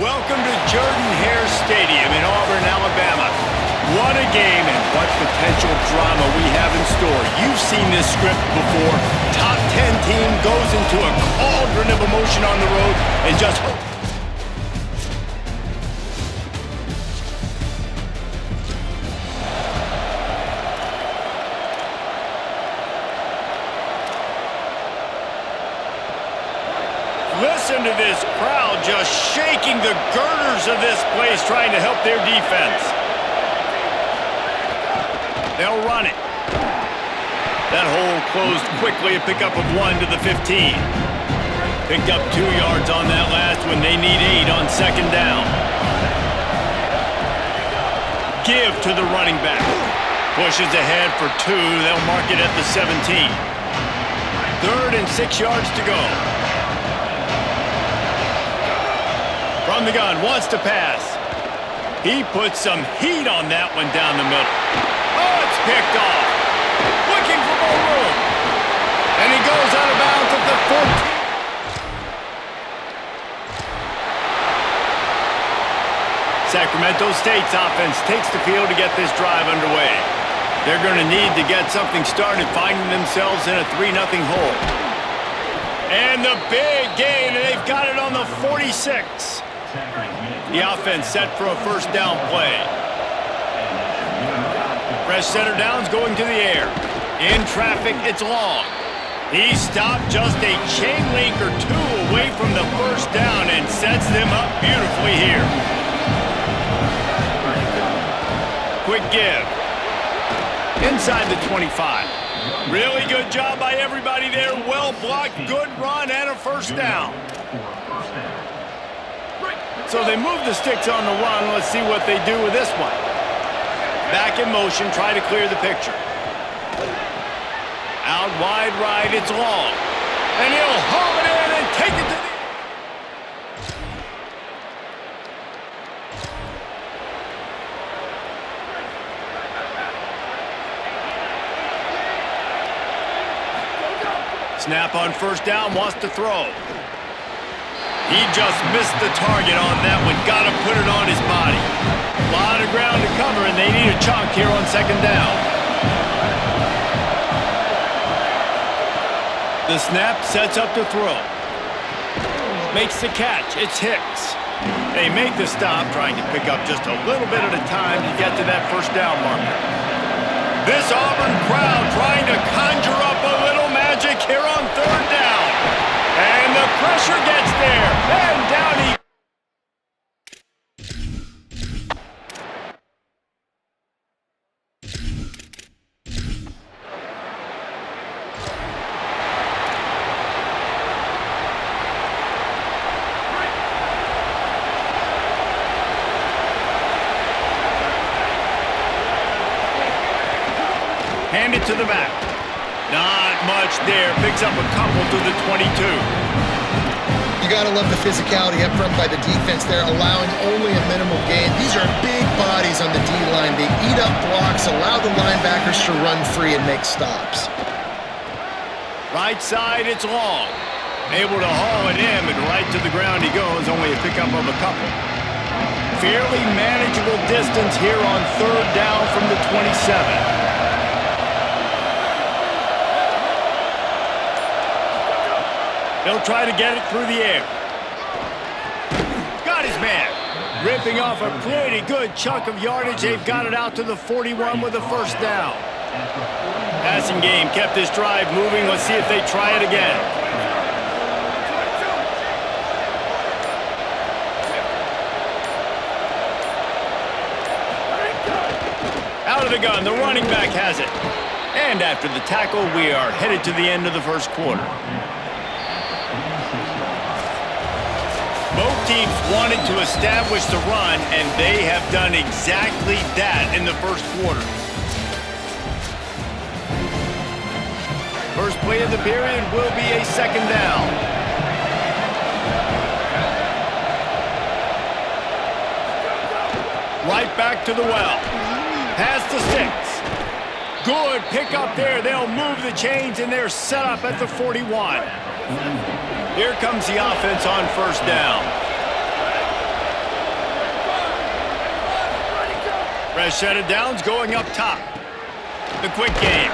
Welcome to Jordan-Hare Stadium in Auburn, Alabama. What a game and what potential drama we have in store. You've seen this script before. Top 10 team goes into a cauldron of emotion on the road and just hope. Listen to this crowd just shaking the girders of this place trying to help their defense. They'll run it. That hole closed quickly, a pickup of 1 to the 15. Picked up 2 yards on that last one. They need 8 on second down. Give to the running back. Pushes ahead for 2. They'll mark it at the 17. 3rd and 6 yards to go. From the gun, wants to pass. He puts some heat on that one down the middle. Oh, it's picked off. Looking for more room. And he goes out of bounds at the 14. Sacramento State's offense takes the field to get this drive underway. They're going to need to get something started, finding themselves in a 3-0 hole. And the big gain, and they've got it on the 46. The offense set for a first down play. Fresh center downs going to the air. In traffic, it's long. He stopped just a chain link or 2 away from the first down and sets them up beautifully here. Quick give. Inside the 25. Really good job by everybody there. Well blocked, good run, and a first down. So they move the sticks on the run. Let's see what they do with this one. Back in motion, try to clear the picture. Out wide right, it's long. And he'll haul it in and take it to the... Snap on first down, wants to throw. He just missed the target on that one. Got to put it on his body. A lot of ground to cover, and they need a chunk here on second down. The snap sets up to throw. Makes the catch. It's Hicks. They make the stop, trying to pick up just a little bit at a time to get to that first down marker. This Auburn crowd trying to conjure up a little magic here on third down. And the pressure gets there. And down he... Hand it to the back. Not much there. Picks up a couple to the 22. You got to love the physicality up front by the defense there, allowing only a minimal gain. These are big bodies on the D-line. They eat up blocks, allow the linebackers to run free and make stops. Right side, it's long. Able to haul it in, and right to the ground he goes. Only a pickup of a couple. Fairly manageable distance here on third down from the 27. They'll try to get it through the air. Got his man. Ripping off a pretty good chunk of yardage. They've got it out to the 41 with a first down. Passing game kept this drive moving. Let's see if they try it again. Out of the gun, the running back has it. And after the tackle, we are headed to the end of the first quarter. Both teams wanted to establish the run, and they have done exactly that in the first quarter. First play of the period will be a second down. Right back to the well. Past the 6. Good pickup there. They'll move the chains, and they're set up at the 41. Here comes the offense on first down. Fresh set of downs going up top. The quick game.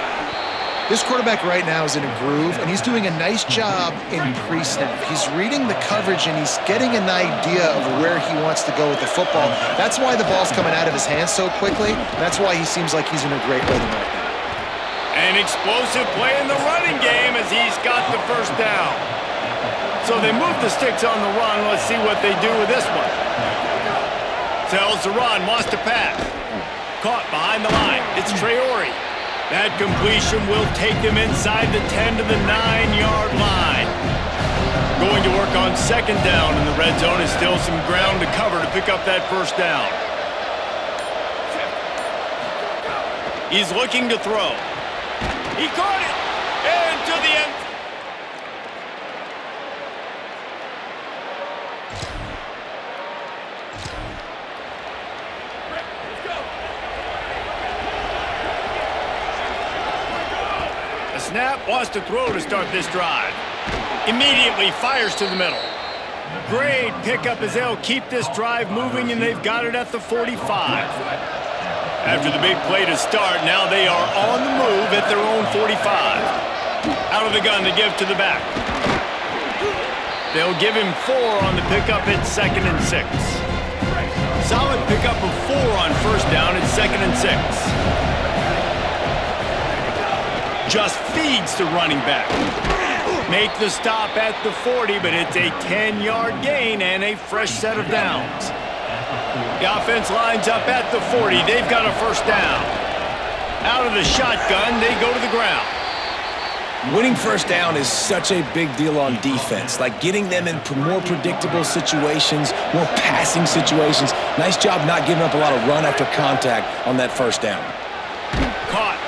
This quarterback right now is in a groove, and he's doing a nice job in pre-snap. He's reading the coverage, and he's getting an idea of where he wants to go with the football. That's why the ball's coming out of his hands so quickly. That's why he seems like he's in a great rhythm right now. An explosive play in the running game as he's got the first down. So they move the sticks on the run. Let's see what they do with this one. Tells the run, wants to pass. Caught behind the line. It's Traore. That completion will take them inside the 10 to the 9-yard line. Going to work on second down in the red zone. Is still some ground to cover to pick up that first down. He's looking to throw. He caught it. And to the end. Snap, wants to throw to start this drive. Immediately fires to the middle. Great pickup as they'll keep this drive moving, and they've got it at the 45. After the big play to start, now they are on the move at their own 45. Out of the gun to give to the back. They'll give him 4 on the pickup at 2nd and 6. Solid pickup of 4 on first down at 2nd and 6. Just feeds the running back. Make the stop at the 40, but it's a 10-yard gain and a fresh set of downs. The offense lines up at the 40. They've got a first down. Out of the shotgun, they go to the ground. Winning first down is such a big deal on defense, like getting them in more predictable situations, more passing situations. Nice job not giving up a lot of run after contact on that first down. Caught.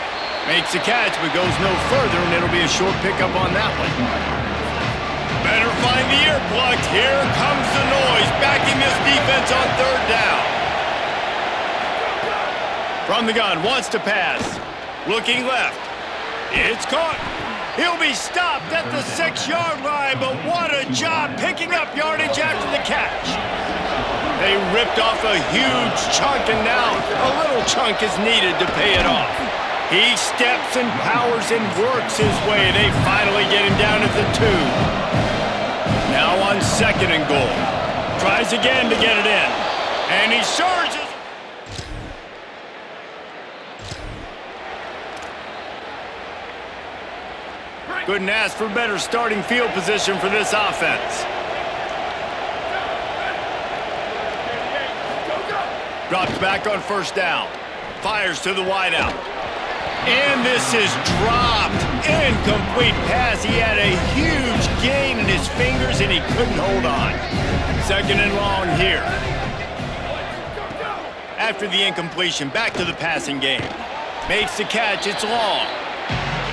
Makes a catch, but goes no further, and it'll be a short pickup on that one. Better find the earplugs. Here comes the noise, backing this defense on third down. From the gun, wants to pass. Looking left. It's caught. He'll be stopped at the 6-yard line, but what a job picking up yardage after the catch. They ripped off a huge chunk, and now a little chunk is needed to pay it off. He steps and powers and works his way. They finally get him down at the 2. Now on 2nd and goal. Tries again to get it in. And he surges. Couldn't ask for better starting field position for this offense. Drops back on first down. Fires to the wideout. And this is dropped. Incomplete pass. He had a huge gain in his fingers, and he couldn't hold on. 2nd and long here. After the incompletion, back to the passing game. Makes the catch. It's long.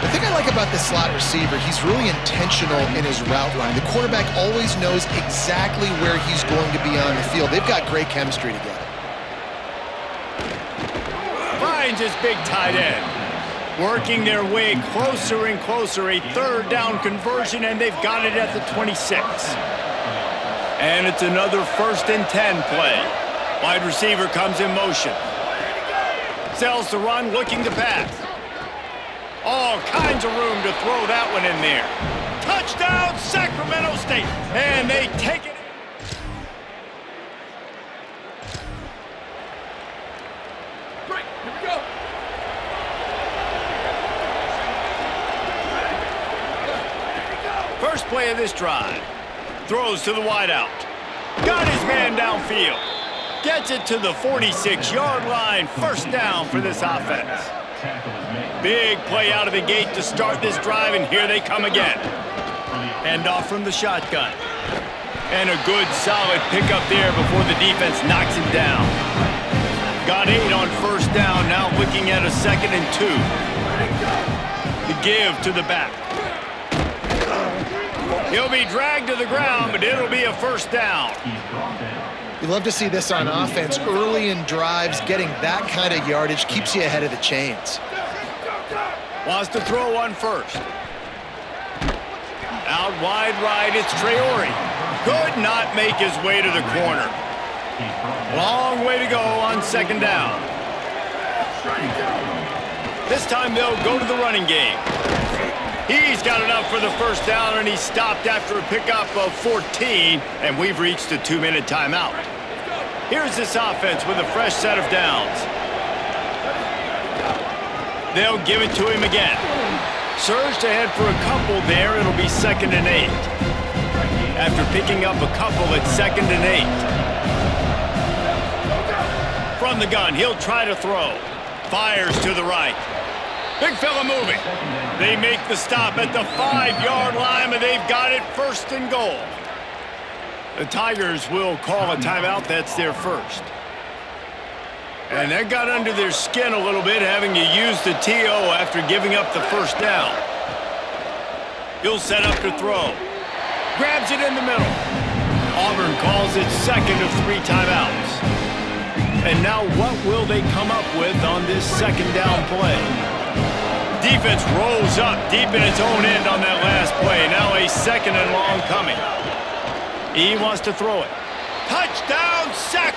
The thing I like about this slot receiver, he's really intentional in his route line. The quarterback always knows exactly where he's going to be on the field. They've got great chemistry together. Finds his big tight end. Working their way closer and closer. A 3rd down conversion, and they've got it at the 26. And it's another 1st and 10 play. Wide receiver comes in motion. Sells the run, looking to pass. All kinds of room to throw that one in there. Touchdown, Sacramento State. And they take it. Break. Here we go. First play of this drive. Throws to the wideout. Got his man downfield. Gets it to the 46-yard line. First down for this offense. Big play out of the gate to start this drive, and here they come again. Hand off from the shotgun. And a good, solid pickup there before the defense knocks him down. Got 8 on first down, now looking at a 2nd and 2. The give to the back. He'll be dragged to the ground, but it'll be a first down. You love to see this on offense. Early in drives, getting that kind of yardage keeps you ahead of the chains. Wants to throw on first. Out wide right, it's Traore. Could not make his way to the corner. Long way to go on 2nd down. This time they'll go to the running game. He's got enough for the first down, and he's stopped after a pickup of 14, and we've reached a 2-minute timeout. Here's this offense with a fresh set of downs. They'll give it to him again. Surged ahead for a couple there. It'll be 2nd and 8. After picking up a couple, it's 2nd and 8. From the gun, he'll try to throw. Fires to the right. Big fella moving. They make the stop at the 5-yard line, and they've got it 1st and goal. The Tigers will call a timeout. That's their first. And that got under their skin a little bit, having to use the TO after giving up the first down. He'll set up to throw. Grabs it in the middle. Auburn calls it 2nd of 3 timeouts. And now what will they come up with on this 2nd down play? Defense rolls up deep in its own end on that last play. Now a 2nd and long coming. He wants to throw it. Touchdown, sack.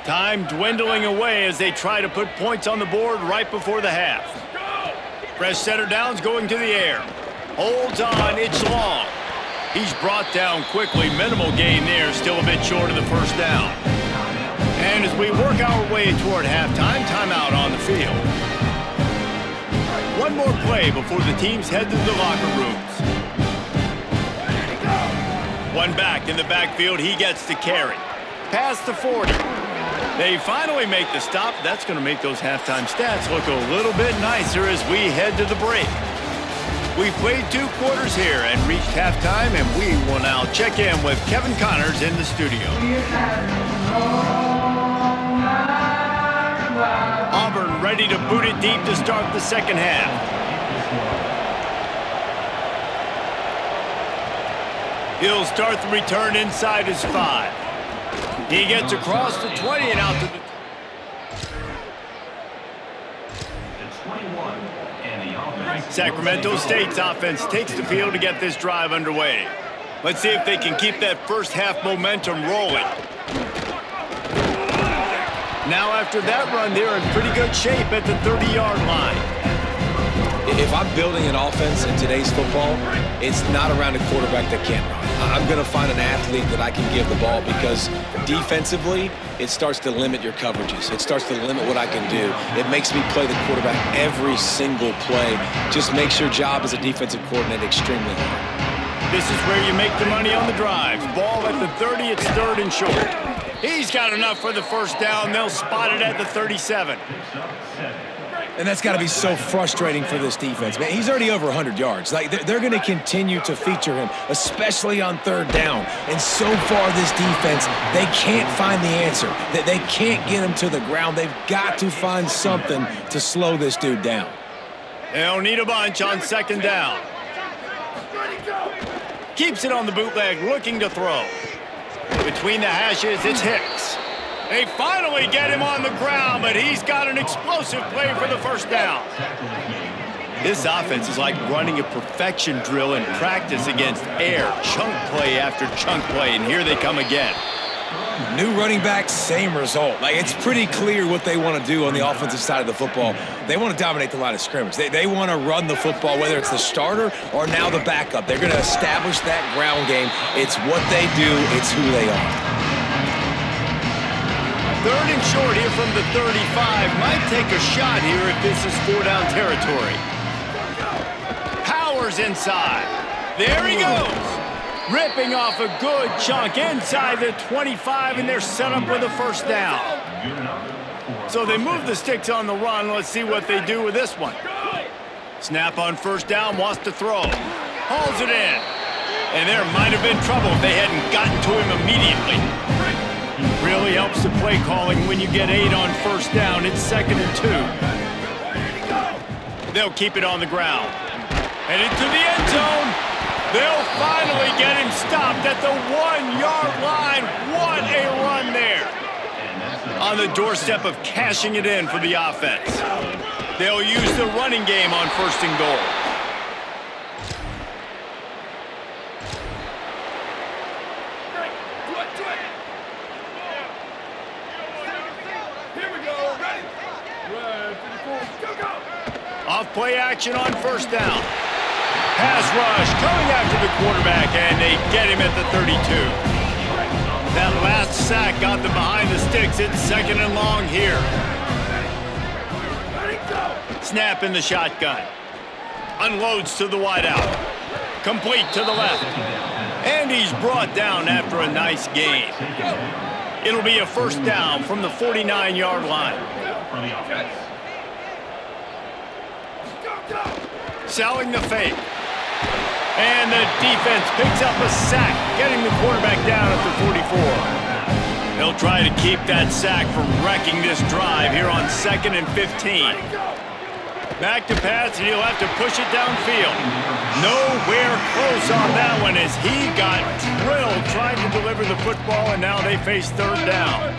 Time dwindling away as they try to put points on the board right before the half. Fresh center downs going to the air. Holds on, it's long. He's brought down quickly. Minimal gain there, still a bit short of the first down. And as we work our way toward halftime, timeout on the field. One more play before the teams head to the locker rooms. One back in the backfield, he gets to carry. Past the 40. They finally make the stop. That's going to make those halftime stats look a little bit nicer as we head to the break. We've played 2 quarters here and reached halftime, and we will now check in with Kevin Connors in the studio. Auburn ready to boot it deep to start the 2nd half. He'll start the return inside his 5. He gets across the 20 and out to the... Sacramento State's offense takes the field to get this drive underway. Let's see if they can keep that first half momentum rolling. Now after that run, they're in pretty good shape at the 30-yard line. If I'm building an offense in today's football, it's not around a quarterback that can't run. I'm going to find an athlete that I can give the ball because defensively, it starts to limit your coverages. It starts to limit what I can do. It makes me play the quarterback every single play. Just makes your job as a defensive coordinator extremely hard. This is where you make the money on the drives. Ball at the 30, it's 3rd and short. He's got enough for the first down. They'll spot it at the 37. And that's got to be so frustrating for this defense, man. He's already over 100 yards. Like, they're going to continue to feature him, especially on 3rd down. And so far, this defense, they can't find the answer. They can't get him to the ground. They've got to find something to slow this dude down. They'll need a bunch on 2nd down. Keeps it on the bootleg, looking to throw. Between the hashes, it's Hicks. They finally get him on the ground, but he's got an explosive play for the first down. This offense is like running a perfection drill in practice against air. Chunk play after chunk play, and here they come again. New running back, same result. Like, it's pretty clear what they want to do on the offensive side of the football. They want to dominate the line of scrimmage. They want to run the football, whether it's the starter or now the backup. They're going to establish that ground game. It's what they do. It's who they are. 3rd and short here from the 35. Might take a shot here if this is 4-down territory. Powers inside. There he goes. Ripping off a good chunk inside the 25, and they're set up with a first down. So they move the sticks on the run. Let's see what they do with this one. Snap on first down, wants to throw. Hauls it in. And there might have been trouble if they hadn't gotten to him immediately. Really helps the play calling when you get 8 on first down. It's 2nd and 2. They'll keep it on the ground. And into the end zone. They'll finally get him stopped at the 1-yard line. What a run there. On the doorstep of cashing it in for the offense. They'll use the running game on 1st and goal. action on first down. Pass rush coming after the quarterback, and they get him at the 32. That last sack got them behind the sticks. It's 2nd and long here. Snap in the shotgun. Unloads to the wideout. Complete to the left. And he's brought down after a nice gain. It'll be a first down from the 49-yard line. Selling the fake. And the defense picks up a sack, getting the quarterback down at the 44. They'll try to keep that sack from wrecking this drive here on 2nd and 15. Back to pass, and he'll have to push it downfield. Nowhere close on that one as he got drilled trying to deliver the football, and now they face 3rd down.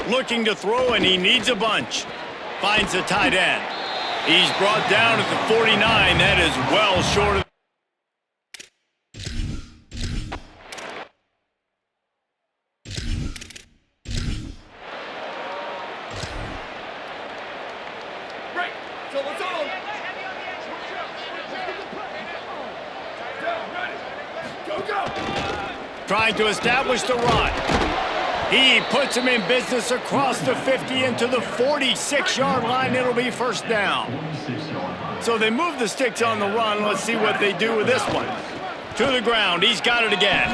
Looking to throw, and he needs a bunch. Finds the tight end. He's brought down at the 49. That is well short of... Break. So it's on. Down, ready. Go, go. Trying to establish the run. He puts him in business across the 50 into the 46-yard line. It'll be first down. So they move the sticks on the run. Let's see what they do with this one. To the ground. He's got it again.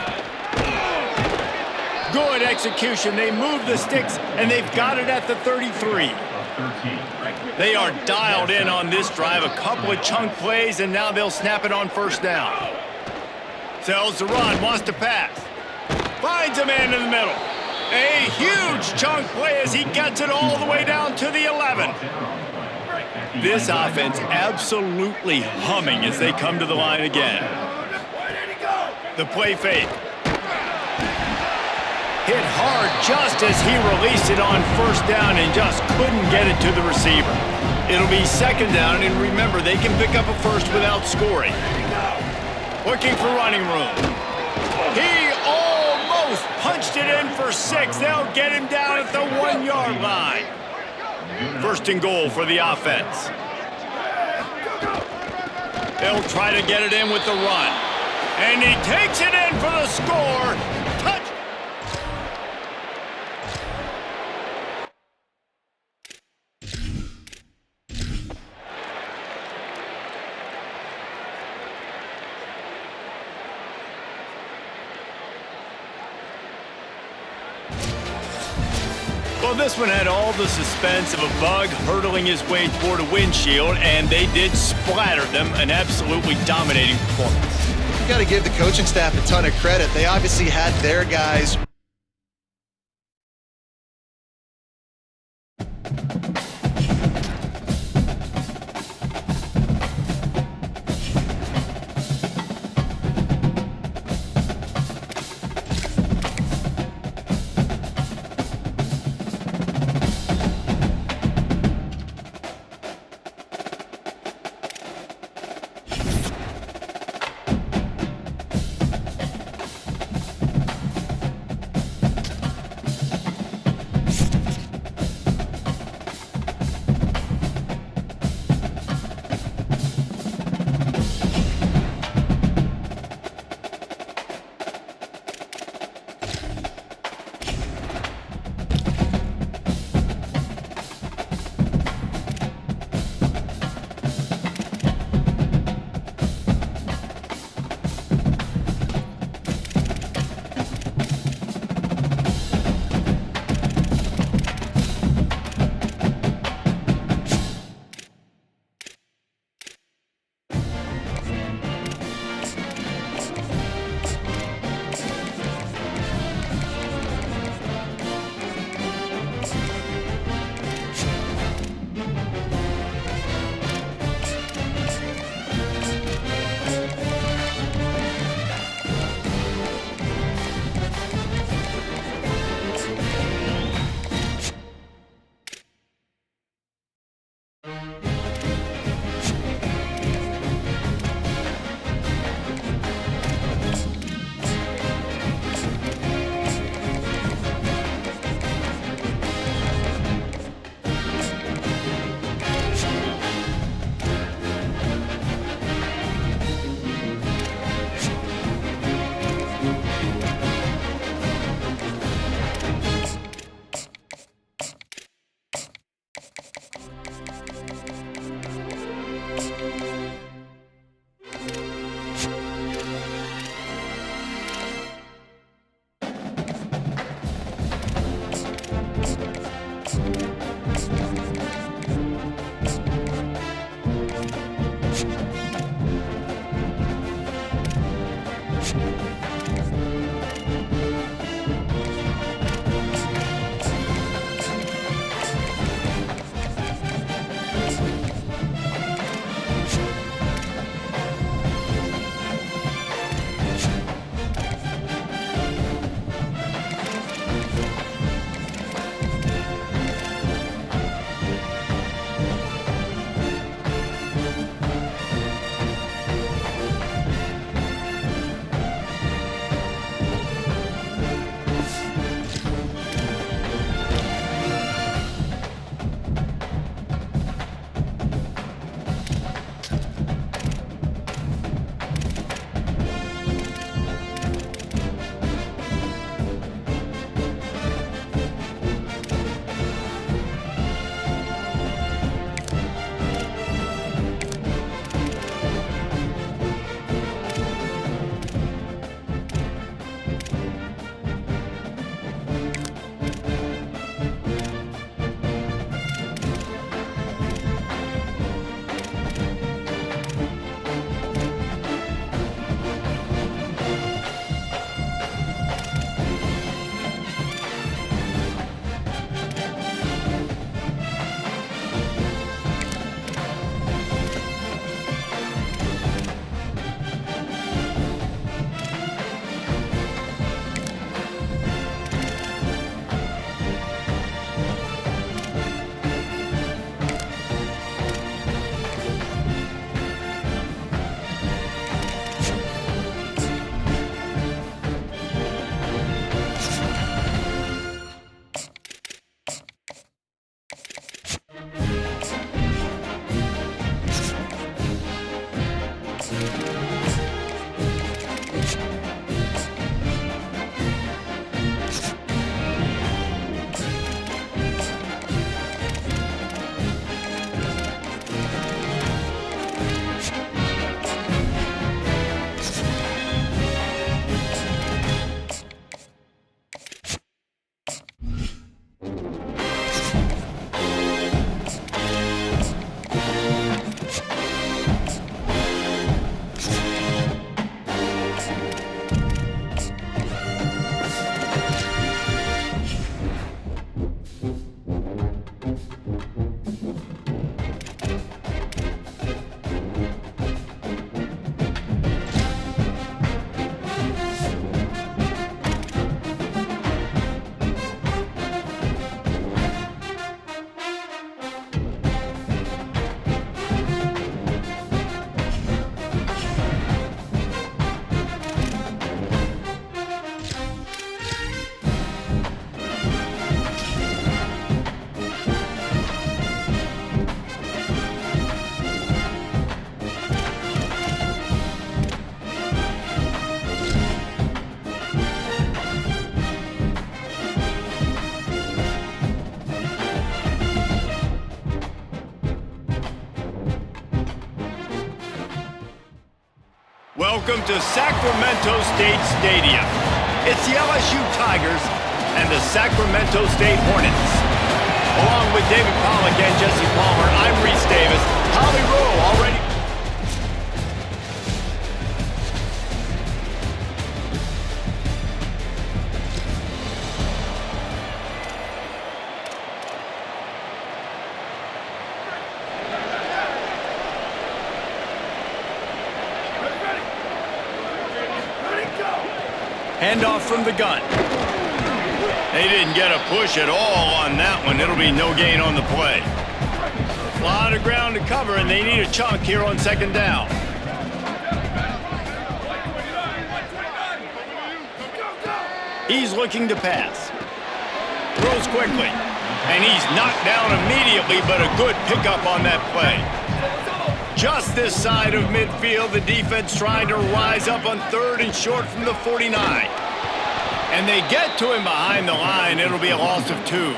Good execution. They move the sticks, and they've got it at the 33. They are dialed in on this drive. A couple of chunk plays, and now they'll snap it on first down. Sells the run. Wants to pass. Finds a man in the middle. A huge chunk play as he gets it all the way down to the 11. This offense absolutely humming as they come to the line again. The play fake. Hit hard just as he released it on first down and just couldn't get it to the receiver. It'll be 2nd down, and remember, they can pick up a first without scoring. Looking for running room. He almost punched it in for 6. They'll get him down at the 1-yard line. 1st and goal for the offense. They'll try to get it in with the run. And he takes it in for the score. Touch. Well, this one had all the suspense of a bug hurtling his way toward a windshield, and they did splatter them. An absolutely dominating performance. You got to give the coaching staff a ton of credit. They obviously had their guys Welcome to Sacramento State Stadium. It's the LSU Tigers and the Sacramento State Hornets. Along with David Pollack and Jesse Palmer, I'm Reese Davis. Holly Rowe already... Handoff from the gun. They didn't get a push at all on that one. It'll be no gain on the play. A lot of ground to cover, and they need a chunk here on second down. He's looking to pass. Throws quickly. And he's knocked down immediately, but a good pickup on that play. Just this side of midfield, the defense trying to rise up on 3rd and short from the 49. And they get to him behind the line. It'll be a loss of 2.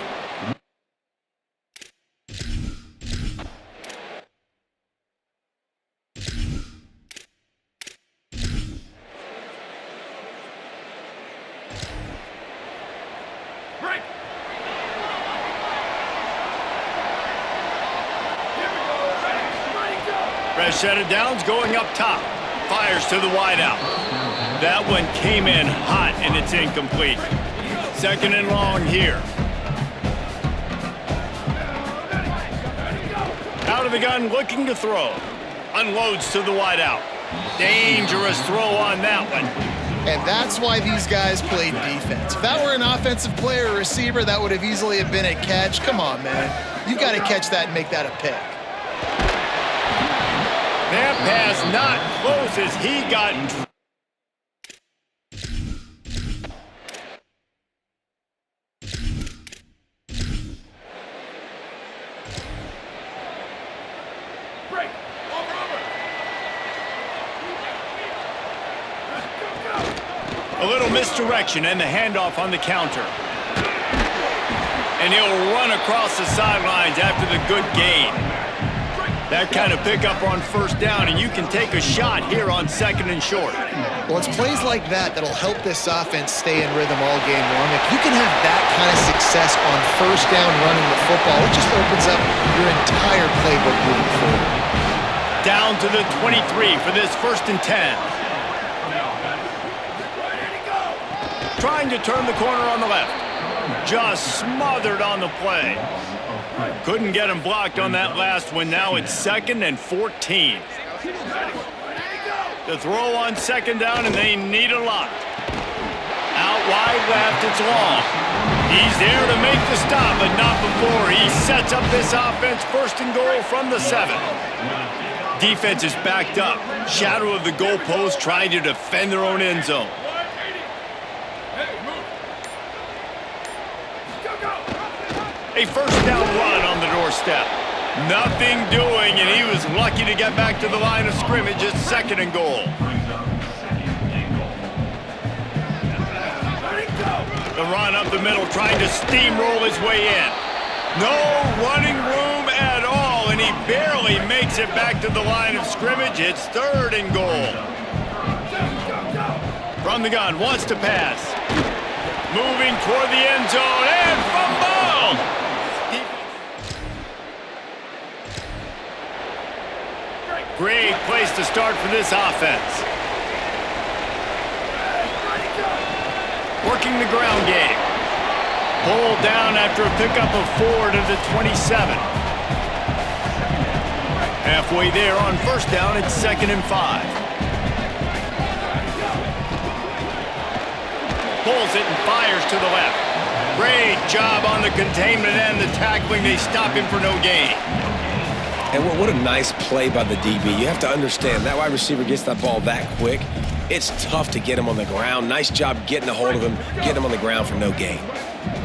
Fresh set of downs going up top. Fires to the wideout. That one came in hot, and it's incomplete. 2nd and long here. Out of the gun, looking to throw. Unloads to the wideout. Dangerous throw on that one. And that's why these guys played defense. If that were an offensive player or receiver, that would have easily have been a catch. Come on, man. You've got to catch that and make that a pick. That pass not close as he got... Break. Over. A little misdirection and the handoff on the counter. And he'll run across the sidelines after the good gain. That kind of pickup on 1st down, and you can take a shot here on 2nd and short. Well, it's plays like that that'll help this offense stay in rhythm all game long. If you can have that kind of success on 1st down running the football, it just opens up your entire playbook moving forward. Down to the 23 for this 1st and 10. Trying to turn the corner on the left. Just smothered on the play. Couldn't get him blocked on that last one. Now it's 2nd and 14. The throw on 2nd down, and they need a lot. Out wide left, it's long. He's there to make the stop, but not before. He sets up this offense 1st and goal from the 7. Defense is backed up. Shadow of the goalpost trying to defend their own end zone. A 1st down run on the doorstep. Nothing doing, and he was lucky to get back to the line of scrimmage at 2nd and goal. The run up the middle, trying to steamroll his way in. No running room at all, and he barely makes it back to the line of scrimmage. It's 3rd and goal. From the gun, wants to pass. Moving toward the end zone, and fumble! Great place to start for this offense. Working the ground game. Pulled down after a pickup of 4 to the 27. Halfway there on 1st down, it's 2nd and 5. Pulls it and fires to the left. Great job on the containment and the tackling. They stop him for no gain. And what a nice play by the DB. You have to understand, that wide receiver gets that ball that quick. It's tough to get him on the ground. Nice job getting a hold of him, getting him on the ground for no gain.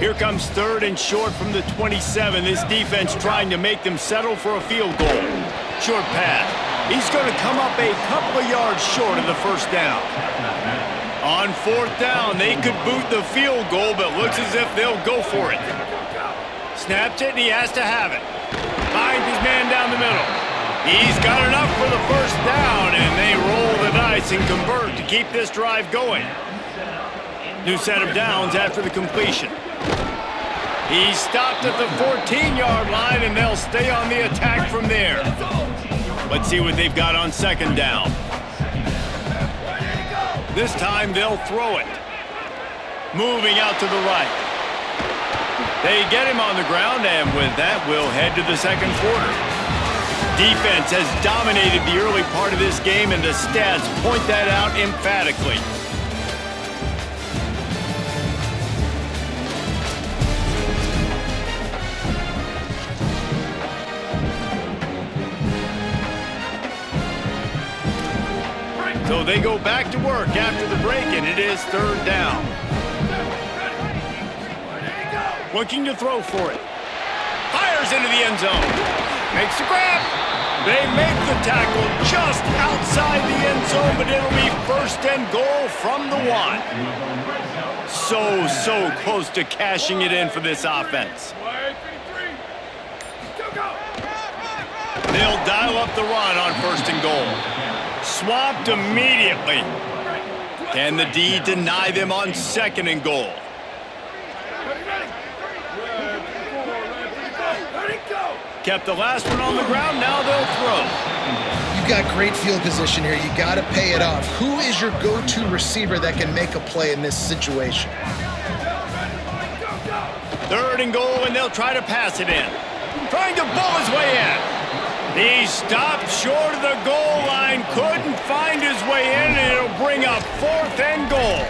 Here comes 3rd and short from the 27. This defense trying to make them settle for a field goal. Short pass. He's going to come up a couple of yards short of the 1st down. On 4th down, they could boot the field goal, but looks as if they'll go for it. Snaps it, and he has to have it. Finds his man down the middle. He's got enough for the first down, and they roll the dice and convert to keep this drive going. New set of downs after the completion. He's stopped at the 14-yard line, and they'll stay on the attack from there. Let's see what they've got on second down. This time they'll throw it. Moving out to the right. They get him on the ground, and with that, we'll head to the second quarter. Defense has dominated the early part of this game, and the stats point that out emphatically. So they go back to work after the break, and it is third down. Looking to throw for it. Fires into the end zone. Makes the grab. They make the tackle just outside the end zone, but it'll be first and goal from the 1. So close to cashing it in for this offense. They'll dial up the run on first and goal. Swamped immediately. Can the D deny them on second and goal? Kept the last one on the ground, now they'll throw. You've got great field position here. You got to pay it off. Who is your go-to receiver that can make a play in this situation? Third and goal, and they'll try to pass it in. Trying to bull his way in. He stopped short of the goal line, couldn't find his way in, and it'll bring up fourth and goal.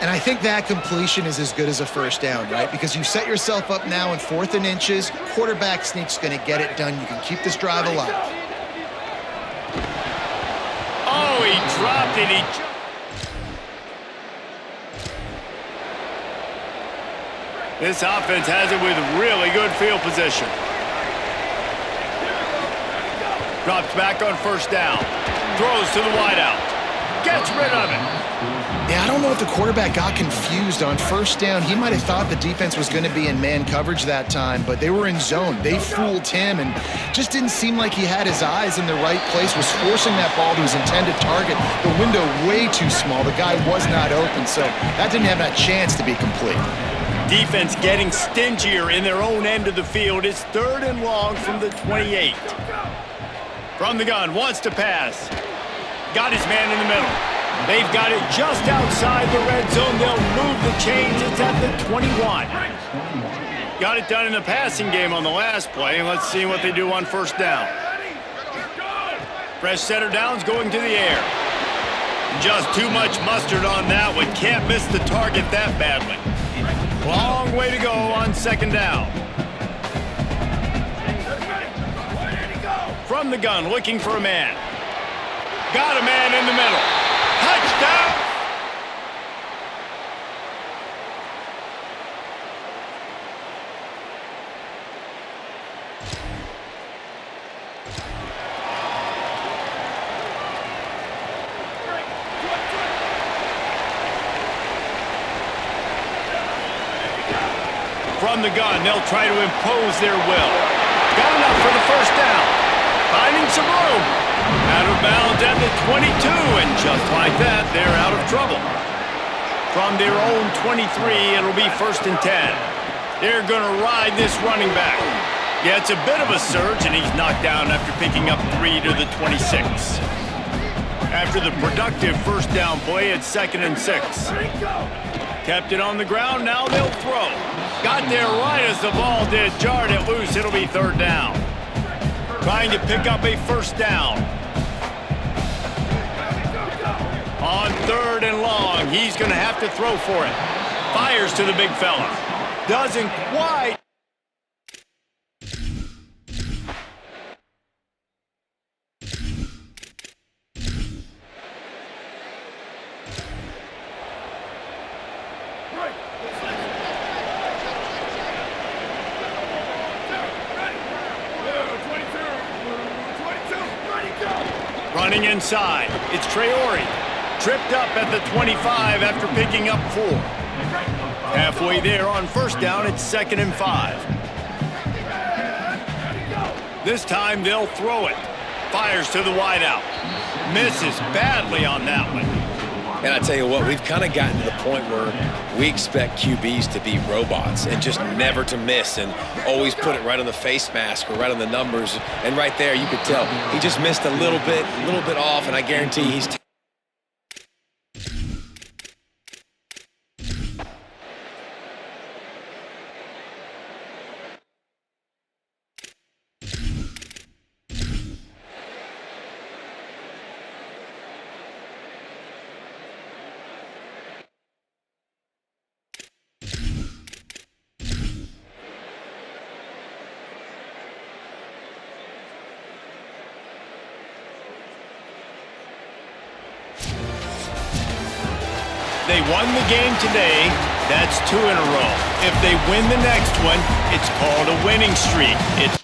And I think that completion is as good as a first down, right? Because you set yourself up now in 4th and inches. Quarterback sneak's going to get it done. You can keep this drive alive. Oh, he dropped it. This offense has it with really good field position. Drops back on first down. Throws to the wideout. Gets rid of it. Yeah, I don't know if the quarterback got confused on first down. He might have thought the defense was going to be in man coverage that time, but they were in zone. They fooled him and just didn't seem like he had his eyes in the right place, was forcing that ball to his intended target. The window way too small. The guy was not open, so that didn't have a chance to be complete. Defense getting stingier in their own end of the field. It's third and long from the 28. From the gun, wants to pass. Got his man in the middle. They've got it just outside the red zone. They'll move the chains. It's at the 21. Got it done in the passing game on the last play. Let's see what they do on first down. Fresh set of downs going to the air. Just too much mustard on that one. Can't miss the target that badly. Long way to go on second down. From the gun, looking for a man. Got a man in the middle. Touchdown! From the gun, they'll try to impose their will. Got enough for the first down. Finding some room. Out of bounds at the 22, and just like that, they're out of trouble. From their own 23, it'll be first and 10. They're going to ride this running back. Yeah, it's a bit of a surge, and he's knocked down after picking up 3 to the 26. After the productive first down play, it's second and 6. Kept it on the ground, now they'll throw. Got there right as the ball did, jarred it loose, it'll be third down. Trying to pick up a first down. On third and long, he's going to have to throw for it. Fires to the big fella. Doesn't quite. Running inside, it's Traore. Tripped up at the 25 after picking up 4. Halfway there on first down, it's second and 5. This time they'll throw it. Fires to the wideout. Misses badly on that one. And I tell you what, we've kind of gotten to the point where we expect QBs to be robots and just never to miss and always put it right on the face mask or right on the numbers. And right there, you could tell he just missed a little bit off, and I guarantee he's They won the game today. That's 2 in a row. If they win the next one, it's called a winning streak. It's